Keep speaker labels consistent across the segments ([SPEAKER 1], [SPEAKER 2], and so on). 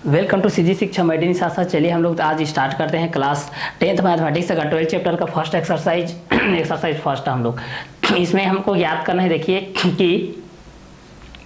[SPEAKER 1] Welcome to CG शिक्षा मैडिनी साथ चलिए हम लोग आज स्टार्ट करते हैं क्लास 10th मैथमेटिक्स का 12 चैप्टर का फर्स्ट एक्सरसाइज एक्सरसाइज फर्स्ट हम लोग इसमें हमको याद करना है। देखिए कि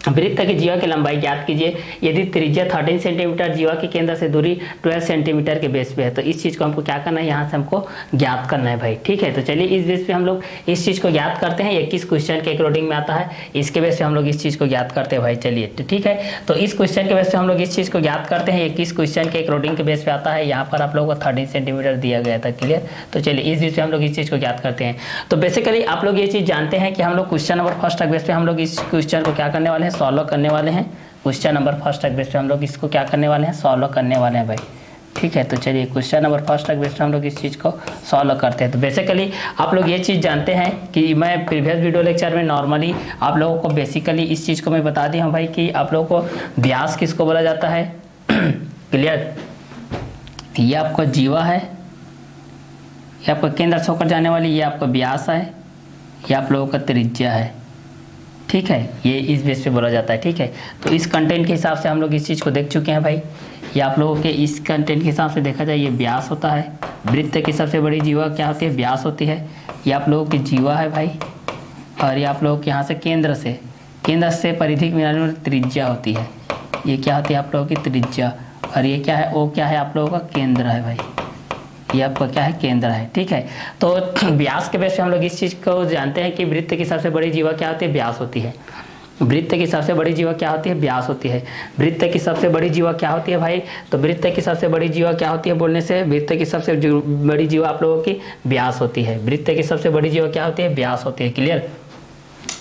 [SPEAKER 1] वृत्त की जीवा की लंबाई ज्ञात कीजिए यदि त्रिज्या 13 सेंटीमीटर जीवा के केंद्र से दूरी 12 सेंटीमीटर के बेस पे है। तो इस चीज़ को हमको क्या करना है, यहाँ से हमको ज्ञात करना है भाई। ठीक है, तो चलिए इस बेस पे हम लोग इस चीज़ को ज्ञात करते हैं। 21 क्वेश्चन के अकॉर्डिंग में आता है, इसके बेस पे हम लोग इस चीज़ को ज्ञात करते हैं भाई। चलिए तो ठीक है, तो इस क्वेश्चन के बेस पे हम लोग इस चीज़ को ज्ञात करते हैं। 21 क्वेश्चन के अकॉर्डिंग के बेस पे आता है। यहाँ पर आप लोगों को 13 सेंटीमीटर दिया गया था। क्लियर, तो चलिए इस बेस पे हम लोग इस चीज़ को ज्ञात करते हैं। तो बेसिकली आप लोग ये चीज़ जानते हैं कि हम लोग क्वेश्चन नंबर फर्स्ट तक बेस पे हम लोग इस क्वेश्चन को क्या करने वाले हैं, सॉल्व करने वाले हैं। क्वेश्चन नंबर फर्स्ट तक बेस पे हम लोग इसको क्या करने वाले हैं, सॉल्व करने वाले हैं भाई। ठीक है, तो चलिए क्वेश्चन नंबर फर्स्ट तक बेस पे हम लोग इस चीज़ को सॉल्व करते हैं। तो बेसिकली आप लोग ये चीज़ जानते हैं कि मैं प्रीवियस वीडियो लेक्चर में नॉर्मली आप लोगों को बेसिकली इस चीज़ को मैं बता दी हूँ भाई कि आप लोगों को व्यास किसको बोला जाता है। क्लियर, ये आपका जीवा है, ये आपका केंद्र से होकर जाने वाली, ये आपका व्यास है, ये आप लोगों का त्रिज्या है। ठीक है, ये इस बेस पे बोला जाता है। ठीक है, तो इस कंटेंट के हिसाब से हम लोग इस चीज़ को देख चुके हैं भाई। ये आप लोगों के इस कंटेंट के हिसाब से देखा जाए, ये व्यास होता है। वृत्त की सबसे बड़ी जीवा क्या होती है, व्यास होती है। ये आप लोगों की जीवा है भाई, और ये आप लोगों के यहाँ से केंद्र से परिधि के मिलाने वाली त्रिज्या होती है। ये क्या होती है, आप लोगों की त्रिज्या। और ये क्या है, वो क्या है, आप लोगों का केंद्र है भाई। ये आपका क्या है, केंद्र है। ठीक है, तो व्यास के बेस पे हम लोग इस चीज़ को जानते हैं कि वृत्त की सबसे बड़ी जीवा क्या होती है, व्यास होती है। वृत्त की सबसे बड़ी जीवा क्या होती है, व्यास होती है। वृत्त की सबसे बड़ी जीवा क्या होती है भाई, तो वृत्त की सबसे बड़ी जीवा क्या होती है बोलने से, वृत्त की सबसे बड़ी जीवा आप लोगों की व्यास होती है। वृत्त की सबसे बड़ी जीवा क्या होती है, व्यास होती है। क्लियर,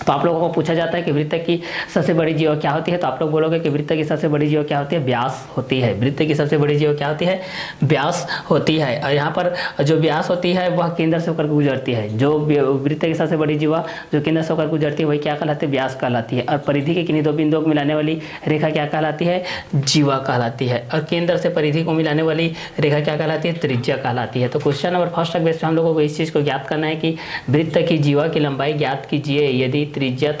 [SPEAKER 1] तो आप लोगों को पूछा जाता है कि वृत्त की सबसे बड़ी जीवा क्या होती है, तो आप लोग बोलोगे कि वृत्त की सबसे बड़ी जीवा क्या होती है, व्यास होती है। वृत्त की सबसे बड़ी जीवा क्या होती है, व्यास होती है। और यहाँ पर जो व्यास होती है वह केंद्र से होकर गुजरती है। जो वृत्त की सबसे बड़ी जीवा जो केंद्र से होकर गुजरती है वही क्या कहलाती है, व्यास कहलाती है। और परिधि के किन्हीं दो बिंदुओं को मिलाने वाली रेखा क्या कहलाती है, जीवा कहलाती है। और केंद्र से परिधि को मिलाने वाली रेखा क्या कहलाती है, त्रिज्या कहलाती है। तो क्वेश्चन नंबर फर्स्ट बेस पे हम लोगों को इस चीज़ को ज्ञात करना है कि वृत्त की जीवा की लंबाई ज्ञात कीजिए यदि त्रिज्या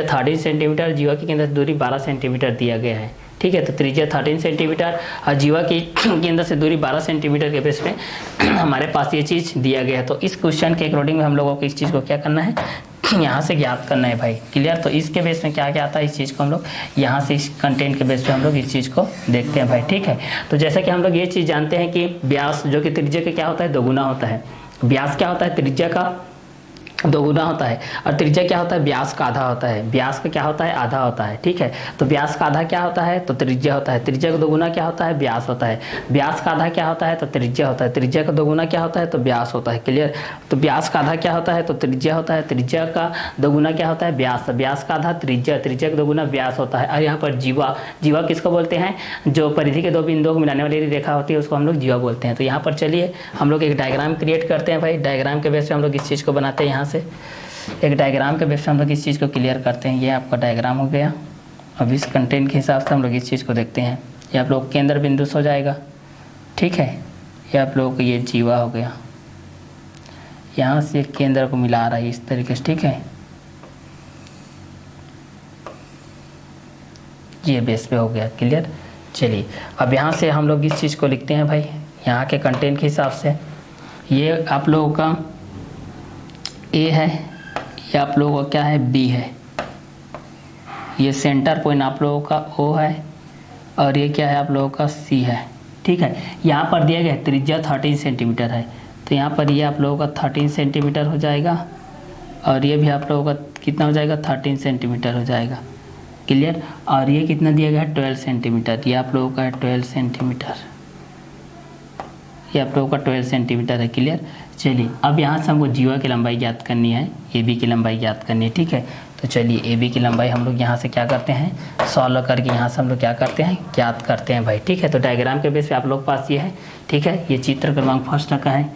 [SPEAKER 1] 13 सेंटीमीटर, जीवा की केंद्र से दूरी 12 सेंटीमीटर दिया गया है। ठीक है, तो त्रिज्या 13 सेंटीमीटर और जीवा की केंद्र से दूरी 12 सेंटीमीटर के बेस पे हमारे पास ये चीज़ दिया गया है। तो इस क्वेश्चन के अकॉर्डिंग में हम लोगों को इस चीज़ को क्या करना है, यहाँ से ज्ञात करना है भाई। क्लियर, तो इसके बेस में क्या क्या आता है, इस चीज़ को हम लोग यहाँ से इस कंटेंट के बेस पे हम लोग इस चीज़ को देखते हैं भाई। ठीक है, तो जैसा कि हम लोग ये चीज़ जानते हैं कि व्यास जो कि त्रिज्या का क्या होता है, दोगुना होता है। व्यास क्या होता है, त्रिज्या का दोगुना होता है। और त्रिज्या क्या होता है, व्यास का आधा होता है। व्यास का क्या होता है, आधा होता है। ठीक है, तो व्यास का आधा क्या होता है, तो त्रिज्या होता है। त्रिज्या का दोगुना क्या होता है, व्यास होता है। व्यास का आधा क्या होता है, तो त्रिज्या होता है। त्रिज्या का दोगुना क्या होता है, तो व्यास होता है। क्लियर, तो व्यास का आधा क्या होता है, तो त्रिज्या होता है। त्रिज्या का दोगुना क्या होता है, व्यास। व्यास का आधा त्रिज्या, त्रिज्या का दोगुना व्यास होता है। और यहाँ पर जीवा, जीवा किसको बोलते हैं, जो परिधि के दो बिंदुओं को मिलाने वाली रेखा होती है उसको हम लोग जीवा बोलते हैं। तो यहाँ पर चलिए हम लोग एक डायग्राम क्रिएट करते हैं भाई। डायग्राम के बेस पे हम लोग इस चीज़ को बनाते हैं। यहाँ से एक डायग्राम के बेस पे हम लोग इस चीज़ को क्लियर करते हैं। ये आपका डायग्राम हो गया। अब इस कंटेंट के हिसाब से हम लोग इस चीज़ को देखते हैं। ये आप लोग केंद्र बिंदु से हो जाएगा। ठीक है, ये आप लोगों को ये जीवा हो गया, यहाँ से केंद्र को मिला रहा है इस तरीके से। ठीक है, ये बेस पे हो गया। क्लियर, चलिए अब यहाँ से हम लोग इस चीज़ को लिखते हैं भाई। यहाँ के कंटेंट के हिसाब से ये आप लोगों का ए है, ये आप लोगों का क्या है, बी है। ये सेंटर पॉइंट आप लोगों का ओ है, और ये क्या है, आप लोगों का सी है। ठीक है, यहाँ पर दिया गया त्रिज्या 13 सेंटीमीटर है, तो यहाँ पर ये आप लोगों का 13 सेंटीमीटर हो जाएगा। और ये भी आप लोगों का कितना हो जाएगा, 13 सेंटीमीटर हो जाएगा। क्लियर, और ये कितना दिया गया है, 12 सेंटीमीटर। ये आप लोगों का है 12 सेंटीमीटर। ये आप लोगों का 12 सेंटीमीटर है। क्लियर, चलिए अब यहाँ से हमको जीवा की लंबाई ज्ञात करनी है, ए बी की लंबाई ज्ञात करनी है। ठीक है, तो चलिए ए बी की लंबाई हम लोग यहाँ से क्या करते हैं, सॉल्व करके यहाँ से हम लोग क्या करते हैं, ज्ञात करते हैं भाई। ठीक है, तो डायग्राम के बेस पे आप लोग पास ये है। ठीक है, ये चित्र क्रमांक फर्स्ट का है।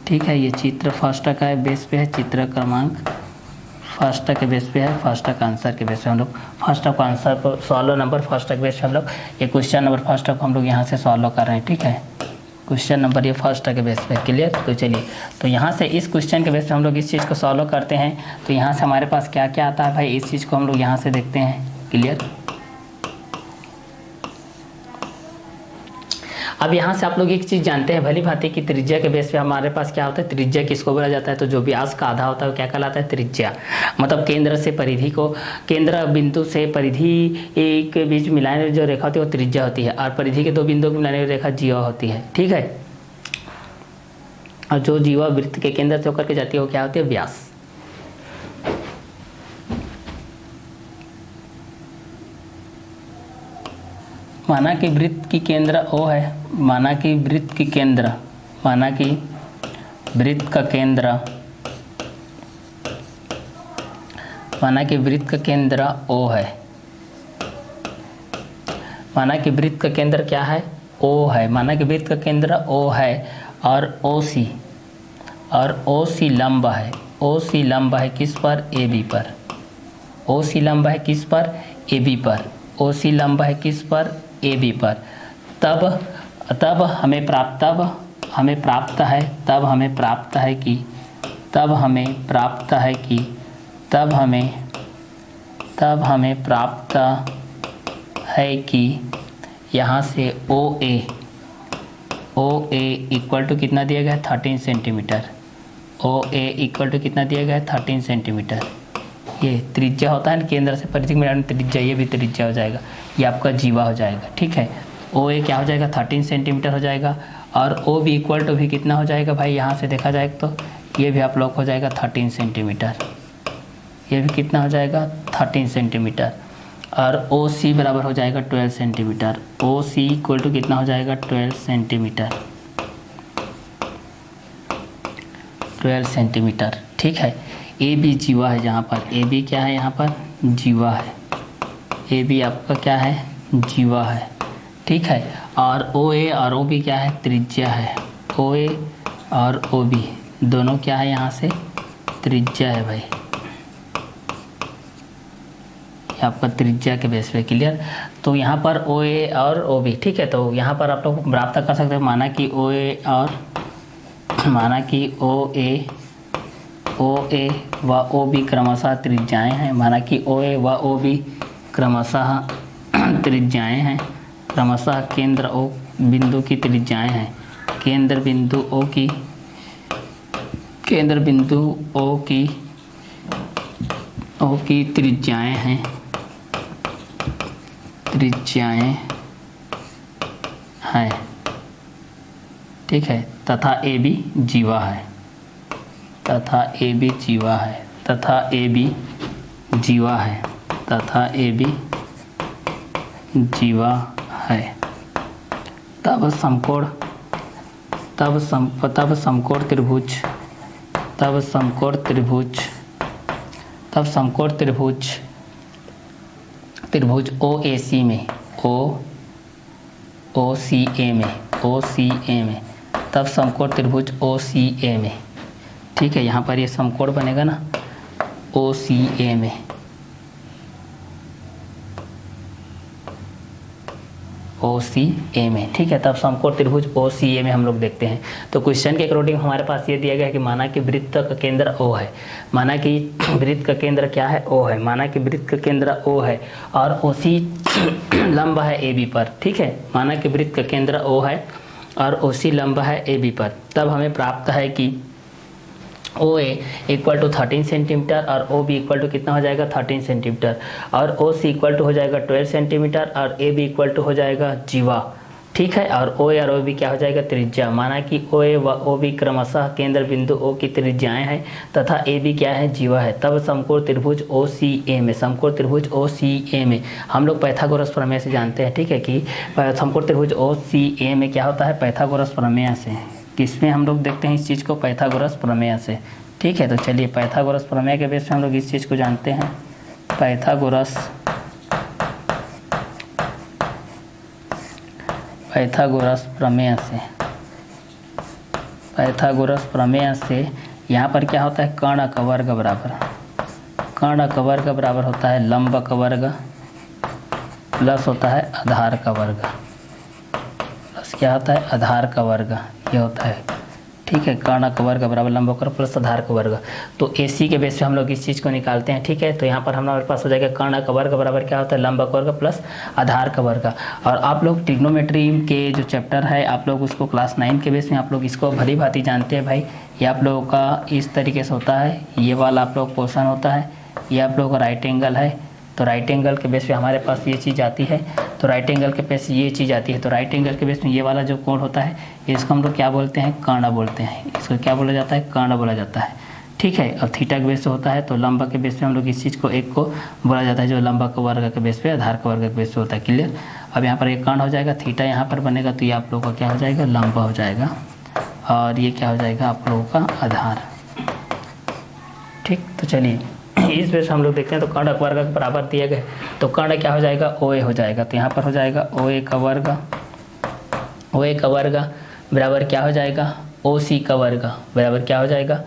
[SPEAKER 1] ठीक है, ये चित्र फर्स्ट का है, बेस पे है चित्र क्रमांक फर्स्ट के बेस पे है। फर्स्ट का आंसर के बेस पे हम लोग फर्स्ट का आंसर को सॉल्व नंबर फर्स्ट के बेस पे हम लोग ये क्वेश्चन नंबर फर्स्ट को हम लोग यहाँ से सॉल्व कर रहे हैं। ठीक है, क्वेश्चन नंबर ये फर्स्ट के बेस पे। क्लियर, तो चलिए तो यहाँ से इस क्वेश्चन के बेस पे हम लोग इस चीज़ को सॉल्व करते हैं। तो यहाँ से हमारे पास क्या क्या आता है भाई, इस चीज़ को हम लोग यहाँ से देखते हैं। क्लियर, अब यहाँ से आप लोग एक चीज़ जानते हैं भली भांति कि त्रिज्या के बेस पे हमारे पास क्या होता है, त्रिज्या किसको बोला जाता है, तो जो व्यास का आधा होता है वो क्या कहलाता है, त्रिज्या। मतलब केंद्र से परिधि को, केंद्र बिंदु से परिधि के बीच मिलाने जो रेखा होती है वो त्रिज्या होती है, और परिधि के दो बिंदु को मिलाने वाली रेखा जीवा होती है। ठीक है, और जो जीवा वृत्त के केंद्र से होकर के जाती है वो क्या होती है, व्यास। माना कि वृत्त की केंद्र O है, माना कि वृत्त की केंद्र, माना कि वृत्त का केंद्र, माना कि वृत्त का केंद्र O है, माना कि वृत्त का केंद्र क्या है, O है, माना कि वृत्त का केंद्र O है, और OC लंब है, OC लंब है किस पर, AB पर, OC लंब है किस पर, AB पर, OC लंब है किस पर, AB पर। तब हमें प्राप्त है कि यहाँ से OA इक्वल टू कितना दिया गया है, 13 सेंटीमीटर। OA इक्वल टू कितना दिया गया है, 13 सेंटीमीटर। ये त्रिज्या होता है ना, केंद्र से परिधि मिलाने में त्रिज्या, ये भी त्रिज्या हो जाएगा, ये आपका जीवा हो जाएगा। ठीक है, OA क्या हो जाएगा, 13 सेंटीमीटर हो जाएगा, और OB इक्वल टू भी कितना हो जाएगा भाई, यहाँ से देखा जाए तो ये भी आप लोग हो जाएगा 13 सेंटीमीटर, ये भी कितना हो जाएगा, 13 सेंटीमीटर, और OC बराबर हो जाएगा 12 सेंटीमीटर। OC इक्वल टू कितना हो जाएगा, 12 सेंटीमीटर, 12 सेंटीमीटर। ठीक है, AB जीवा है, जहाँ पर AB क्या है, यहाँ पर जीवा है, AB आपका क्या है, जीवा है। ठीक है, और OA और OB क्या है, त्रिज्या है, OA और OB दोनों क्या है, यहाँ से त्रिज्या है भाई, आपका त्रिज्या के बेस पे। क्लियर, तो यहाँ पर OA और OB। ठीक है, तो यहाँ पर आप लोग प्राप्त कर सकते हैं, माना कि OA व OB क्रमशः त्रिज्याएं हैं, माना कि OA व OB क्रमशः त्रिज्याएं हैं, क्रमशः केंद्र O बिंदु की त्रिज्याएं हैं, केंद्र बिंदु O की त्रिज्याएं हैं, ठीक है, तथा AB जीवा है, तथा AB जीवा है, तब समकोण त्रिभुज OAC में, OCA में, तब समकोण त्रिभुज OCA में। ठीक है, यहाँ पर ये समकोण बनेगा ना OCA में, ठीक है, तब समकोण त्रिभुज OCA में हम लोग देखते हैं। तो क्वेश्चन के अकॉर्डिंग हमारे पास ये दिया गया है कि माना कि वृत्त का केंद्र O है, माना कि वृत्त का केंद्र क्या है, O है, माना कि वृत्त का केंद्र O है, और OC लंब है AB पर। ठीक है, माना कि वृत्त का केंद्र O है और OC लंब है AB पर, तब हमें प्राप्त है कि OA इक्वल टू 13 सेंटीमीटर और OB इक्वल टू कितना हो जाएगा, 13 सेंटीमीटर, और OC इक्वल टू हो जाएगा 12 सेंटीमीटर, और AB इक्वल टू हो जाएगा जीवा। ठीक है, और OA और OB क्या हो जाएगा, त्रिज्या। माना कि OA व OB क्रमशः केंद्र बिंदु O की त्रिज्याएं हैं, तथा AB क्या है, जीवा है, तब समकोण त्रिभुज OCA में हम लोग पाइथागोरस प्रमेय से जानते हैं। ठीक है, कि समकोण त्रिभुज OCA में क्या होता है, पाइथागोरस प्रमेय से। किसमें हम लोग देखते हैं इस चीज़ को, पाइथागोरस प्रमेय से। ठीक है, तो चलिए पाइथागोरस प्रमेय के बेस पे हम लोग इस चीज़ को जानते हैं, पाइथागोरस प्रमेय से यहाँ पर क्या होता है, कर्ण का वर्ग बराबर होता है लंब का वर्ग प्लस होता है आधार का वर्ग, प्लस क्या होता है, आधार का वर्ग, ये होता है ठीक है, कर्ण का वर्ग बराबर लंब का वर्ग प्लस आधार का वर्ग। तो AC के बेस पे हम लोग इस चीज़ को निकालते हैं। ठीक है, तो यहाँ पर हमारे पास हो जाएगा कर्ण का वर्ग बराबर क्या होता है, लंब का वर्ग प्लस आधार का वर्ग। और आप लोग ट्रिग्नोमेट्री के जो चैप्टर है आप लोग उसको क्लास 9 के बेस में आप लोग इसको भली भांति जानते हैं भाई। ये आप लोगों का इस तरीके से होता है, ये वाला आप लोग पोर्शन होता है, ये आप लोगों का राइट एंगल है। तो राइट एंगल के बेस पे हमारे पास ये चीज़ आती है, तो राइट एंगल के बेस ये चीज़ आती है। तो राइट एंगल के बेस में ये वाला जो कोण होता है इसको हम लोग क्या बोलते हैं, कर्ण बोलते हैं। इसको क्या बोला जाता है, कर्ण बोला जाता है। ठीक है, और थीटा के बेस पे होता है, तो लंबा के बेस पे हम लोग इस चीज़ को एक को बोला जाता है जो लंबा का वर्ग के बेस पे आधार का वर्ग के बेस पे होता है। क्लियर। अब यहाँ पर एक कर्ण हो जाएगा, थीटा यहाँ पर बनेगा, तो ये आप लोगों का क्या हो जाएगा, लंबा हो जाएगा, और ये क्या हो जाएगा आप लोगों का आधार। ठीक, तो चलिए इस बेस हम लोग देखते हैं। तो कर्ण वर्ग के बराबर दिए गए, तो कर्ण क्या हो जाएगा, OA हो जाएगा। तो यहाँ पर हो जाएगा OA का वर्ग, OA का वर्ग बराबर क्या हो जाएगा, OC का वर्ग बराबर क्या हो जाएगा,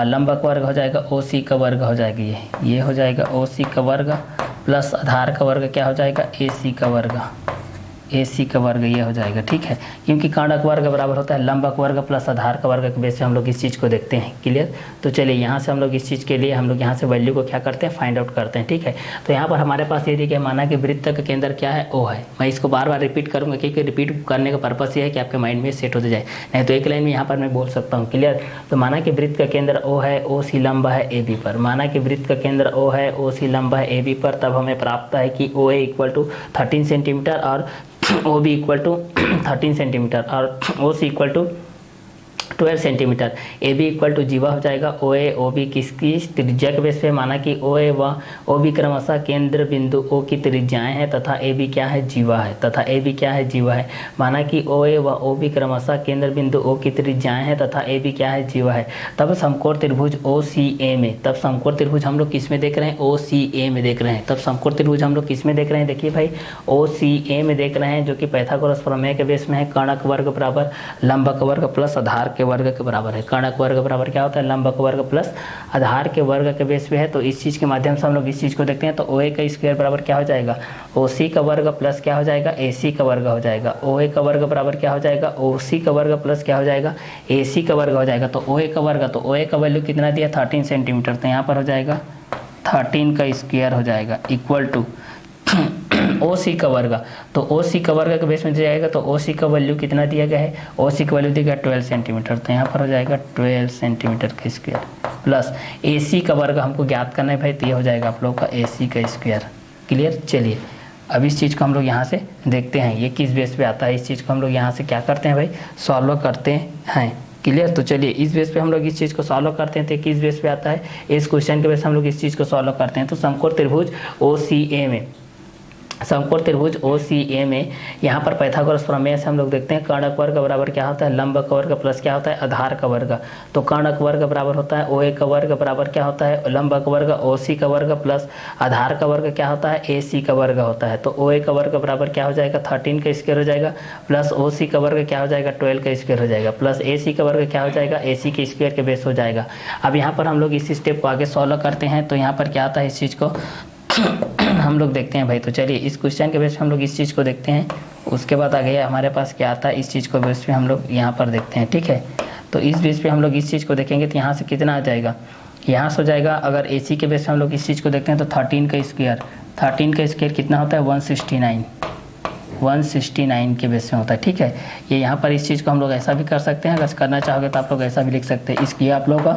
[SPEAKER 1] लंबा का वर्ग हो जाएगा, OC का वर्ग हो जाएगा। ये हो जाएगा OC का वर्ग प्लस आधार का वर्ग क्या हो जाएगा, AC का वर्ग, AC का वर्ग ये हो जाएगा। ठीक है, क्योंकि कर्ण का वर्ग बराबर होता है लंबा का वर्ग प्लस आधार का वर्ग के बेस से हम लोग इस चीज़ को देखते हैं। क्लियर। तो चलिए यहाँ से हम लोग इस चीज़ के लिए हम लोग यहाँ से वैल्यू को क्या करते हैं, फाइंड आउट करते हैं। ठीक है, तो यहाँ पर हमारे पास ये देखिए, माना कि वृत्त का केंद्र क्या है, O है। मैं इसको बार बार रिपीट करूँगा क्योंकि रिपीट करने का पर्पस ये है कि आपके माइंड में सेट होते जाए, नहीं तो एक लाइन में यहाँ पर मैं बोल सकता हूँ। क्लियर। तो माना कि वृत्त का केंद्र O है, OC लंबा है AB पर। माना कि वृत्त का केंद्र O है, OC लंबा है AB पर, तब हमें प्राप्त है कि OA इक्वल टू 13 सेंटीमीटर और OB इक्वल टू 13 सेंटीमीटर और OC equal to 12 centimetre. AB equal to जीवा हो जाएगा। OA OB किसकी त्रिज्या के बेस पे, माना कि OA व OB क्रमशः केंद्र बिंदु O की त्रिज्याएं हैं तथा AB क्या है, जीवा है, तथा AB क्या है, जीवा है। माना कि OA व OB क्रमशः केंद्र बिंदु O की त्रिज्याएं हैं तथा AB क्या है, जीवा है। तब समकोण त्रिभुज OCA में, तब समकोण त्रिभुज हम लोग किस में देख रहे हैं, OCA में देख रहे हैं। तब समकोण त्रिभुज हम लोग किस में देख रहे हैं, देखिए भाई OCA में देख रहे हैं, जो कि पाइथागोरस प्रमेय के बेस में है। कर्ण का वर्ग बराबर लंब का वर्ग प्लस आधार के वर्ग के बराबर है। कर्ण का वर्ग बराबर क्या होता है, लंब का वर्ग प्लस आधार के वर्ग के बेस पे है। तो इस चीज़ के माध्यम से हम लोग इस चीज़ को देखते हैं। तो OA का स्क्वायर बराबर क्या हो जाएगा, OC का वर्ग प्लस क्या हो जाएगा, AC का वर्ग हो जाएगा। OA का वर्ग बराबर क्या हो जाएगा, OC का वर्ग प्लस क्या हो जाएगा, AC का वर्ग हो जाएगा। तो OA का वर्ग, तो OA का वैल्यू कितना दिया, 13 सेंटीमीटर। तो यहाँ पर हो जाएगा 13 का स्क्वायर हो जाएगा इक्वल टू OC का वर्ग। तो OC का वर्ग के बेस में दिया जाएगा। तो OC का वैल्यू कितना दिया गया है, OC का वैल्यू दिया गया 12 सेंटीमीटर। तो यहाँ पर हो जाएगा 12 सेंटीमीटर का स्क्वायर प्लस AC का वर्ग हमको ज्ञात करना है भाई, तो ये हो जाएगा आप लोग का AC का स्क्वायर। क्लियर। चलिए अब इस चीज़ को हम लोग यहाँ से देखते हैं, ये किस बेस पे आता है। इस चीज़ को हम लोग यहाँ से क्या करते हैं भाई, सॉल्व करते हैं। क्लियर। तो चलिए इस बेस पे हम लोग इस चीज़ को सॉल्व करते हैं। तो किस बेस पे आता है, इस क्वेश्चन के बेस हम लोग इस चीज़ को सॉल्व करते हैं। तो समकोण त्रिभुज OCA में, समकोण त्रिभुज OCA में यहाँ पर पाइथागोरस प्रमेय से हम लोग देखते हैं, कर्ण का वर्ग बराबर क्या होता है, लंब का वर्ग प्लस क्या होता है, आधार का वर्ग। तो कर्ण का वर्ग बराबर होता है OA का वर्ग बराबर क्या होता है, लंब का वर्ग OC का वर्ग प्लस आधार का वर्ग क्या होता है, AC का वर्ग होता है। तो OA का वर्ग बराबर क्या हो जाएगा, 13 का स्क्वायर हो जाएगा प्लस OC का वर्ग क्या हो जाएगा, 12 का स्क्वायर हो जाएगा प्लस AC का वर्ग क्या हो जाएगा, AC के स्क्वायर के बेस हो जाएगा। अब यहाँ पर हम लोग इस स्टेप को आगे सॉल्व करते हैं। तो यहाँ पर क्या आता है, इस चीज़ को हम लोग देखते हैं भाई। तो चलिए इस क्वेश्चन के बेस पे हम लोग इस चीज़ को देखते हैं, उसके बाद आगे हमारे पास क्या आता है, इस चीज़ को बेस पे हम लोग यहाँ पर देखते हैं। ठीक है, तो इस बेस पे हम लोग इस चीज़ को देखेंगे। तो यहाँ से कितना आ जाएगा, यहाँ से हो जाएगा, अगर AC के बेस पे हम लोग इस चीज़ को देखते हैं तो 13 का स्क्वायर, 13 का स्क्वायर कितना होता है, 169 के बेस में होता है। ठीक है, ये यहाँ पर इस चीज़ को हम लोग ऐसा भी कर सकते हैं, अगर करना चाहोगे तो आप लोग ऐसा भी लिख सकते हैं। इसलिए आप लोग का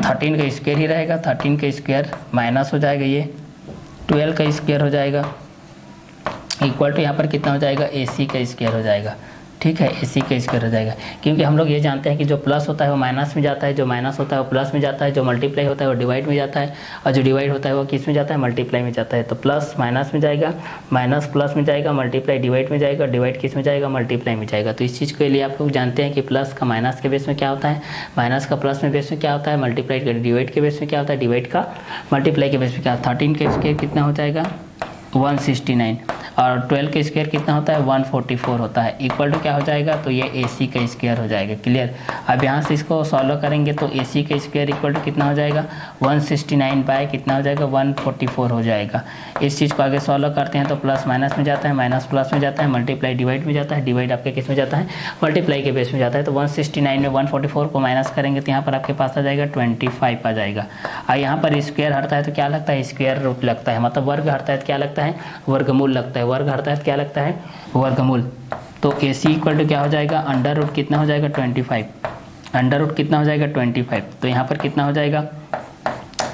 [SPEAKER 1] 13 का स्क्वायर ही रहेगा, 13 का स्क्वायर माइनस हो जाएगा, ये 12 का स्क्वायर हो जाएगा इक्वल टू यहाँ पर कितना हो जाएगा, AC का स्क्वायर हो जाएगा। ठीक है, AC का स्क्वायर हो जाएगा, क्योंकि हम लोग ये जानते हैं कि जो प्लस होता है वो माइनस में जाता है, जो माइनस होता है वो प्लस में जाता है, जो मल्टीप्लाई होता है वो डिवाइड में जाता है, और जो डिवाइड होता है वो किस में जाता है, मल्टीप्लाई में जाता है। तो प्लस माइनस में जाएगा, माइनस प्लस में जाएगा, मल्टीप्लाई डिवाइड में जाएगा, डिवाइड किस में जाएगा, मल्टीप्लाई में जाएगा। तो इस चीज़ के लिए आप लोग जानते हैं कि प्लस का माइनस के बेस में क्या होता है, माइनस का प्लस में बेस में क्या होता है, मल्टीप्लाई का डिवाइड के बेस में क्या होता है, डिवाइड का मल्टीप्लाई के बेस में क्या, 13 का स्क्वायर कितना हो जाएगा, 169 और 12 का स्क्वायर कितना होता है 144 होता है, इक्वल टू क्या हो जाएगा, तो ये AC का स्क्वायर हो जाएगा। क्लियर। अब यहाँ से इसको सॉल्व करेंगे तो AC का स्क्वायर इक्वल टू कितना हो जाएगा 169 बाय कितना हो जाएगा 144 हो जाएगा। इस चीज़ को आगे सॉल्व करते हैं तो प्लस माइनस में जाता है, माइनस प्लस में जाता है, मल्टीप्लाई डिवाइड में जाता है, डिवाइड आपके किस में जाता है मल्टीप्लाई के बेस में जाता है। तो 169 में 144 को माइनस करेंगे तो यहाँ पर आपके पास आ जाएगा 25 आ जाएगा। और यहाँ पर स्क्वायर हटता है तो क्या लगता है स्क्वायर रूट लगता है, मतलब वर्ग हटता है तो क्या लगता है वर्गमूल लगता है, वर्ग हटता है तो क्या लगता है वर्गमूल। तो AC इक्वल टू क्या हो जाएगा अंडर रूट कितना हो जाएगा 25, अंडर रूट कितना हो जाएगा 25। तो यहाँ पर कितना हो जाएगा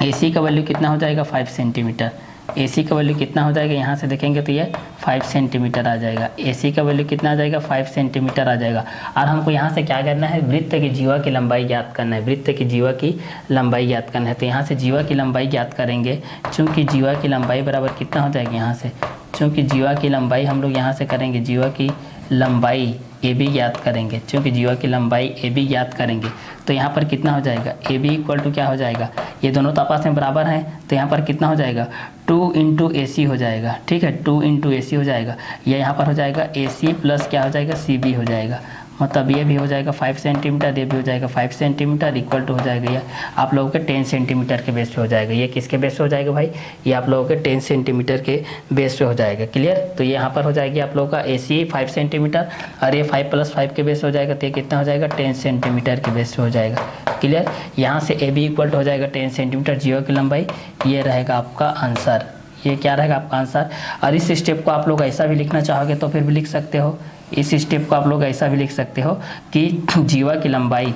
[SPEAKER 1] AC का वैल्यू कितना हो जाएगा 5 सेंटीमीटर, AC का वैल्यू कितना हो जाएगा यहाँ से देखेंगे तो ये 5 सेंटीमीटर आ जाएगा। AC का वैल्यू कितना आ जाएगा 5 सेंटीमीटर आ जाएगा। और हमको यहाँ से क्या करना है वृत्त की जीवा की लंबाई ज्ञात करना है, वृत्त की जीवा की लंबाई ज्ञात करना है। तो यहाँ से जीवा की लंबाई ज्ञात करेंगे, चूँकि जीवा की लंबाई बराबर कितना हो जाएगी यहाँ से, चूँकि जीवा की लंबाई हम लोग यहाँ से करेंगे, जीवा की लंबाई AB ज्ञात करेंगे, चूँकि जीवा की लंबाई AB ज्ञात करेंगे तो यहाँ पर कितना हो जाएगा AB इक्वल टू क्या हो जाएगा, ये दोनों तो आपस में बराबर हैं तो यहाँ पर कितना हो जाएगा 2 इंटू AC हो जाएगा। ठीक है 2 इंटू AC हो जाएगा, ये यहाँ पर हो जाएगा AC प्लस क्या हो जाएगा CB हो जाएगा, मतलब ये भी हो जाएगा 5 सेंटीमीटर, ये भी हो जाएगा 5 सेंटीमीटर, इक्वल टू हो जाएगा ये आप लोगों के 10 सेंटीमीटर के बेस पे हो जाएगा। ये किसके बेस पे हो जाएगा भाई, ये आप लोगों के 10 सेंटीमीटर के बेस पे हो जाएगा। क्लियर। तो ये यहाँ पर हो जाएगी आप लोगों का AC 5 सेंटीमीटर और ये 5 + 5 के बेस पे हो जाएगा, तो ये कितना हो जाएगा 10 सेंटीमीटर के बेस पे हो जाएगा। क्लियर। यहाँ से AB इक्वल टू हो जाएगा 10 सेंटीमीटर, जीवा की लंबाई, ये रहेगा आपका आंसर, ये क्या रहेगा आपका आंसर। और इस स्टेप को आप लोग ऐसा भी लिखना चाहोगे तो फिर भी लिख सकते हो, इस स्टेप को आप लोग ऐसा भी लिख सकते हो कि जीवा की लंबाई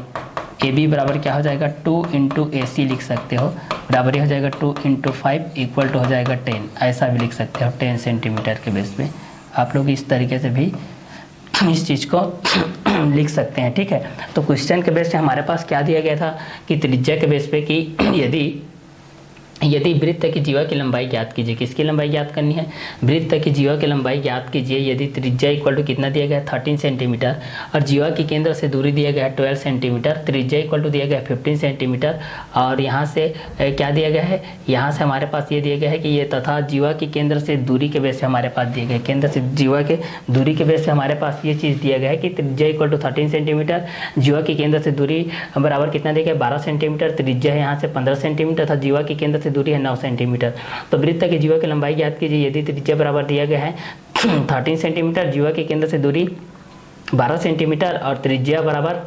[SPEAKER 1] AB बराबर क्या हो जाएगा 2 इंटू AC लिख सकते हो, बराबर ही हो जाएगा 2 इंटू 5 इक्वल टू हो जाएगा 10, ऐसा भी लिख सकते हो 10 सेंटीमीटर के बेस पे। आप लोग इस तरीके से भी इस चीज़ को लिख सकते हैं। ठीक है। तो क्वेश्चन के बेस पे हमारे पास क्या दिया गया था कि त्रिज्या के बेस पे कि यदि वृत्त की जीवा की लंबाई ज्ञात कीजिए, किसकी लंबाई ज्ञात करनी है, वृत्त की जीवा की लंबाई ज्ञात कीजिए यदि त्रिज्या इक्वल टू कितना दिया गया है 13 सेंटीमीटर और जीवा की केंद्र से दूरी दिया गया है 12 सेंटीमीटर, त्रिज्या इक्वल टू दिया गया है 15 सेंटीमीटर और यहाँ से क्या दिया गया है, यहाँ से हमारे पास ये दिया गया है कि ये तथा जीवा की केंद्र से दूरी के बेस पे हमारे पास दिए गए, केंद्र से जीवा के दूरी के बेस पे हमारे पास ये चीज़ दिया गया है कि त्रिज्या इक्वल टू 13 सेंटीमीटर, जीवा की केंद्र से दूरी बराबर कितना दिया गया 12 सेंटीमीटर, त्रिज्या है यहाँ से 15 सेंटीमीटर तथा जीवा की केंद्र से दूरी है 9 सेंटीमीटर। तो वृत्त की जीवा की लंबाई ज्ञात कीजिए यदि त्रिज्या बराबर दिया गया है 13 सेंटीमीटर, जीवा के केंद्र से दूरी 12 सेंटीमीटर और त्रिज्या बराबर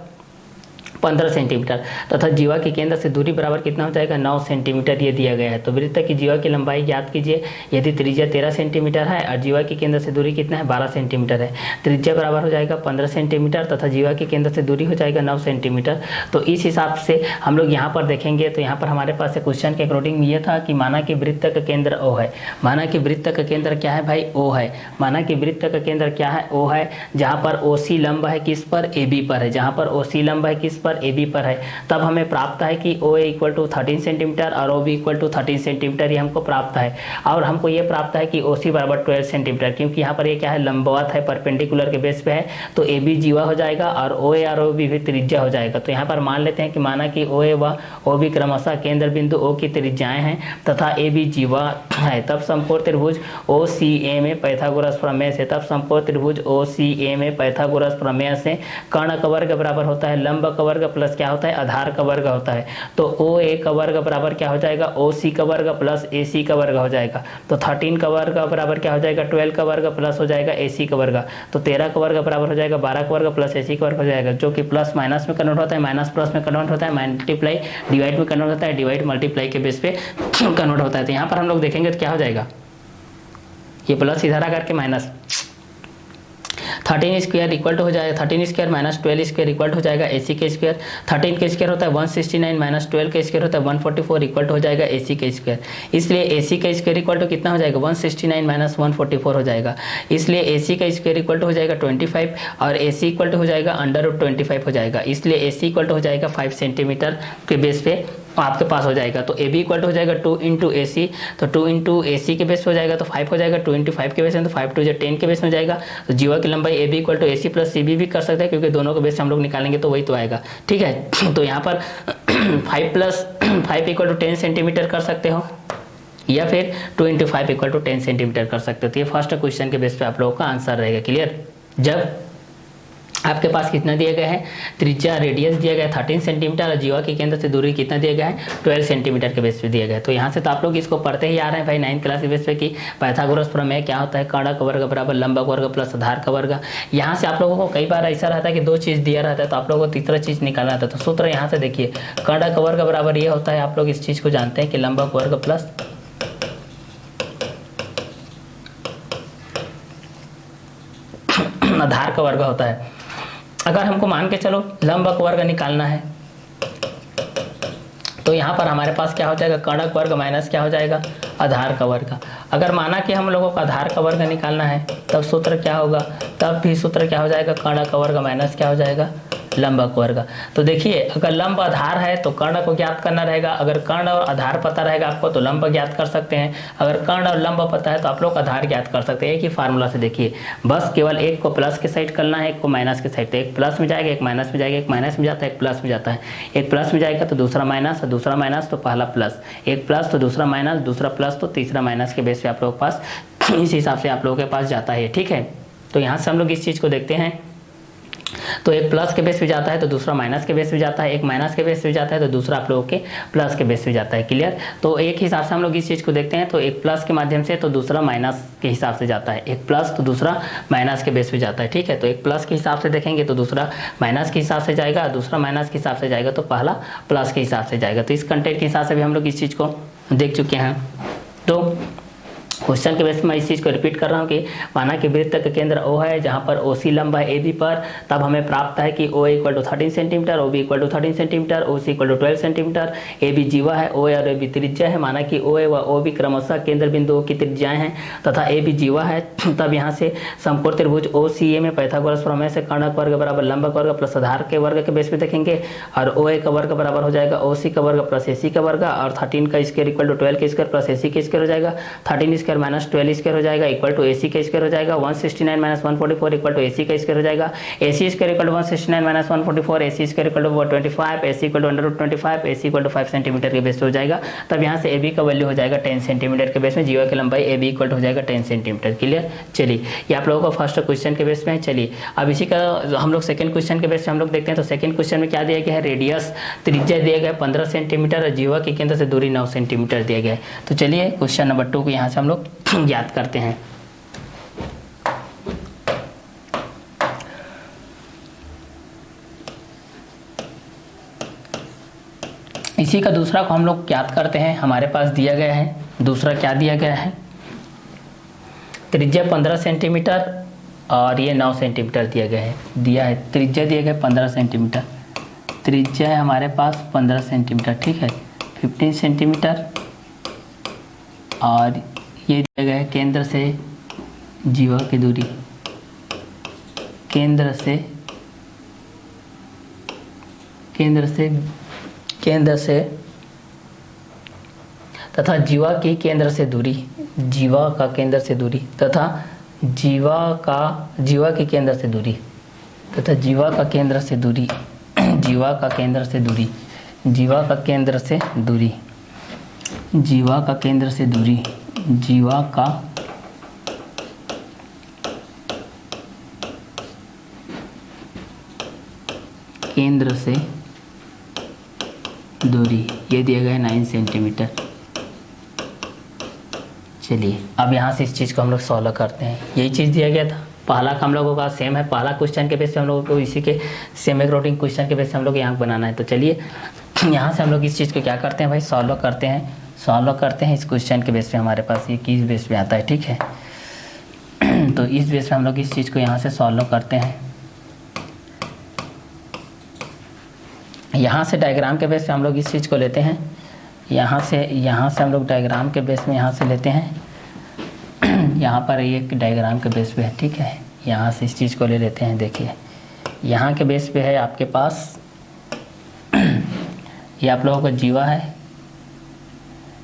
[SPEAKER 1] 15 सेंटीमीटर तथा जीवा के केंद्र से दूरी बराबर कितना हो जाएगा 9 सेंटीमीटर ये दिया गया है। तो वृत्त की जीवा की लंबाई ज्ञात कीजिए यदि त्रिज्या 13 सेंटीमीटर है और जीवा के केंद्र से दूरी कितना है 12 सेंटीमीटर है, त्रिज्या बराबर हो जाएगा 15 सेंटीमीटर तथा जीवा के केंद्र से दूरी हो जाएगा 9 सेंटीमीटर। तो इस हिसाब से हम लोग यहाँ पर देखेंगे तो यहाँ पर हमारे पास क्वेश्चन के अकॉर्डिंग ये था कि माना कि वृत्त का केंद्र O है, माना कि वृत्त का केंद्र क्या है भाई O है, माना कि वृत्त का केंद्र क्या है O है, जहाँ पर OC लंब है किस पर AB पर है, जहाँ पर OC लंब है किस पर AB पर है, तब हमें प्राप्त है कि OA इक्वल टू 13 सेंटीमीटर और OB इक्वल टू 13 सेंटीमीटर, ये हमको प्राप्त है। और हमको ये प्राप्त है कि OC बराबर 12 सेंटीमीटर, क्योंकि यहाँ पर ये क्या है लंबवत है, परपेंडिकुलर के बेस पे है, तो AB जीवा हो जाएगा और OA और OB भी त्रिज्या हो जाएगा। तो यहाँ पर मान लेते हैं कि माना कि OA व OB क्रमशः केंद्र बिंदु O की त्रिज्याएं हैं तथा AB जीवा है, तब समकोण त्रिभुज OCA में पाइथागोरस प्रमेय से, तब समकोण त्रिभुज OCA में पाइथागोरस प्रमेय से कर्ण का वर्ग बराबर होता है लंब का वर्ग प्लस क्या होता है आधार का वर्ग होता है। तो OA का वर्ग बराबर क्या हो जाएगा OC का वर्ग प्लस AC का वर्ग हो जाएगा। तो 13 का वर्ग बराबर क्या हो जाएगा 12 का वर्ग प्लस हो जाएगा AC का वर्ग, तो 13 का वर्ग बराबर हो जाएगा 12 का वर्ग प्लस AC का वर्ग हो जाएगा, जो कि प्लस माइनस में कन्वर्ट होता है, माइनस प्लस में कन्वर्ट होता है, मल्टीप्लाई डिवाइड में कन्वर्ट होता है, डिवाइड मल्टीप्लाई के बेस पे कन्वर्ट होता है। तो यहाँ पर हम लोग देखेंगे तो क्या हो जाएगा, ये प्लस इधर आकर के माइनस 13 स्क्वायर इक्वल टू हो जाएगा 13 स्क्वायर माइनस 12 स्क्वायर इक्वल हो जाएगा AC के स्क्वायर, 13 के स्क्वायर होता है 169 माइनस 12 के स्क्वायर होता है 144 इक्वल हो जाएगा AC के स्क्वायर, इसलिए AC का स्क्वायर इक्वल टू कितना हो जाएगा 169 माइनस 144 हो जाएगा, इसलिए AC का स्क्वायर इक्वल हो जाएगा 25 और AC इक्वल हो जाएगा √25 हो जाएगा, इसलिए AC इक्वल हो जाएगा 5 सेंटीमीटर के बेस पे आपके पास हो जाएगा। तो AB इक्वल हो जाएगा 2 इंटू AC, तो 2 इंटू AC के बेस हो जाएगा तो 5 हो जाएगा, 2 इंटू 5 के बेस में तो 5 2 10 के बेस में जाएगा। तो जीवा की लंबाई AB equal to AC plus CB भी कर सकते हैं, क्योंकि दोनों के बेस हम लोग निकालेंगे तो वही तो आएगा। ठीक है। तो यहाँ पर 5 + 5 इक्वल टू 10 सेंटीमीटर कर सकते हो, या फिर 2 × 5 = 10 सेंटीमीटर कर सकते हो। तो ये फर्स्ट क्वेश्चन के बेस पे आप लोगों का आंसर रहेगा। क्लियर। जब आपके पास कितना दिया गया है, त्रिज्या रेडियस दिया गया है 13 सेंटीमीटर और जीवा के केंद्र से दूरी कितना दिया गया है, 12 सेंटीमीटर के बेस पे दिया गया है। तो यहाँ से तो आप लोग इसको पढ़ते ही आ रहे हैं भाई 9th क्लास के बेस पे कि पाइथागोरस प्रमेय क्या होता है, कर्ण का वर्ग बराबर लंब का वर्ग प्लस आधार का वर्ग। यहाँ से आप लोगों को कई बार ऐसा रहता है कि 2 चीज़ दिया रहता है तो आप लोगों को तीसरा चीज़ निकालना रहता है। तो सूत्र यहाँ से देखिए, कर्ण का वर्ग बराबर ये होता है, आप लोग इस चीज़ को जानते हैं कि लंब का वर्ग प्लस आधार का वर्ग होता है। अगर हमको मान के चलो लंब का वर्ग निकालना है तो यहाँ पर हमारे पास क्या हो जाएगा, कर्ण का वर्ग माइनस क्या हो जाएगा, आधार का वर्ग। अगर माना कि हम लोगों को आधार का वर्ग निकालना है तब सूत्र क्या होगा, तब भी सूत्र क्या हो जाएगा, कर्ण का वर्ग माइनस क्या हो जाएगा, लंब का वर्ग। तो देखिए अगर लंब आधार है तो कर्ण को ज्ञात करना रहेगा, अगर कर्ण और आधार पता रहेगा आपको तो लंब ज्ञात कर सकते हैं, अगर कर्ण और लंब पता है तो आप लोग आधार ज्ञात कर सकते हैं। एक ही फार्मूला से देखिए, बस केवल एक को प्लस के साइड करना है, एक को माइनस के साइड। तो एक प्लस में जाएगा, एक माइनस में जाएगा, एक माइनस में जाता है, एक प्लस में जाता है, एक प्लस में जाएगा तो दूसरा माइनस, और दूसरा माइनस तो पहला प्लस, एक प्लस तो दूसरा माइनस, दूसरा प्लस तो तीसरा माइनस के बेस पे आप लोगों के पास इस हिसाब से आप लोगों के पास जाता है। ठीक है, तो यहाँ से हम लोग इस चीज़ को देखते हैं, तो एक प्लस के बेस पे जाता है तो दूसरा माइनस के बेस पे जाता है, एक माइनस के बेस पे जाता है तो दूसरा आप लोगों के प्लस के बेस पे जाता है। क्लियर। तो एक हिसाब से हम लोग इस चीज़ को देखते हैं, तो एक प्लस के माध्यम से तो दूसरा माइनस के हिसाब से जाता है, एक प्लस तो दूसरा माइनस के बेस पे जाता है। ठीक है, तो एक प्लस के हिसाब से देखेंगे तो दूसरा माइनस के हिसाब से जाएगा, दूसरा माइनस के हिसाब से जाएगा तो पहला प्लस के हिसाब से जाएगा। तो इस कंटेंट के हिसाब से भी हम लोग इस चीज़ को देख चुके हैं। तो क्वेश्चन के बेस में इस चीज़ को रिपीट कर रहा हूँ कि माना कि वृत्त का केंद्र O है जहाँ पर OC लंब है AB पर, तब हमें प्राप्त है कि OA = 13 centimetre, OB = 13 centimetre, OC = 12 centimetre, AB जीवा है, OA और AB त्रिज्या है। माना कि OA व OB क्रमशः केंद्र बिंदुओं की त्रिज्याएं हैं तथा AB जीवा है। तब यहाँ से समकोण त्रिभुज OCA में पाइथागोरस प्रमेय से कर्ण का वर्ग बराबर लंब का वर्ग प्लस आधार के वर्ग के बेस पे देखेंगे, और OA का वर्ग बराबर हो जाएगा OC का वर्ग प्लस AC का वर्ग, और 13 का स्क्वायर = 12 का स्क्वायर प्लस AC का स्क्वायर हो जाएगा, 13 स्क्वायर माइनस 12 स्क्वायर हो जाएगा इक्वल टू AC का स्क्वायर हो जाएगा, 169 माइनस 144 इक्वल टू AC का स्क्वायर हो जाएगा, AC square equal to 169 minus 144, AC square equal to 25, AC equal to √25, AC equal to 5 centimetre के बेस पे हो जाएगा। तब यहाँ से AB का वैल्यू हो जाएगा 10 सेंटीमीटर के बेस में, जीवा की लंबाई AB इक्वल टू हो जाएगा 10 सेंटीमीटर। क्लियर। चलिए ये आप लोगों का फर्स्ट क्वेश्चन के बेस में है। चलिए अब इसी का हम लोग सेकंड क्वेश्चन के बेस पे हम लोग देखते हैं। तो सेकंड क्वेश्चन में क्या दिया गया है, रेडियस त्रिज्या दिया गया है 15 सेंटीमीटर और जीवा के केंद्र से दूरी 9 सेंटीमीटर दिया गया है। तो चलिए क्वेश्चन नंबर 2 को यहाँ से हम लोग ज्ञात करते हैं। इसी का दूसरा को हम लोग ज्ञात करते हैं। हमारे पास दिया गया है, दूसरा क्या दिया गया है, त्रिज्या 15 सेंटीमीटर और ये 9 सेंटीमीटर दिया गया है, त्रिज्या दिया गया 15 सेंटीमीटर, त्रिज्या है हमारे पास 15 सेंटीमीटर। ठीक है, 15 सेंटीमीटर, और ये दिया गया है केंद्र से जीवा की दूरी, केंद्र से तथा जीवा की केंद्र से दूरी, जीवा का केंद्र से दूरी तथा जीवा के केंद्र से दूरी तथा जीवा का केंद्र से दूरी, जीवा का केंद्र से दूरी, जीवा का केंद्र से दूरी, जीवा का केंद्र से दूरी, जीवा का केंद्र से दूरी, ये दिया गया है 9 सेंटीमीटर। चलिए अब यहाँ से इस चीज़ को हम लोग सॉल्व करते हैं। यही चीज़ दिया गया था, पहला का हम लोगों का सेम है, पहला क्वेश्चन के बेस पे हम लोगों को इसी के सेम रोटिंग क्वेश्चन के बेस पे हम लोग यहाँ बनाना है। तो चलिए यहाँ से हम लोग इस चीज़ को क्या करते हैं भाई, सॉल्व करते हैं इस क्वेश्चन के बेस पे। हमारे पास ये किस बेस पे आता है, ठीक है। तो इस बेस पे हम लोग इस चीज़ को यहाँ से सॉल्व करते हैं। यहाँ से डायग्राम के बेस पे हम लोग इस चीज़ को लेते हैं, यहाँ से हम लोग डायग्राम के बेस में यहाँ से लेते हैं। यहाँ पर एक डायग्राम के बेस पे है, ठीक है, यहाँ से इस चीज़ को ले लेते हैं। देखिए यहाँ के बेस पे है आपके पास, ये आप लोगों का जीवा है,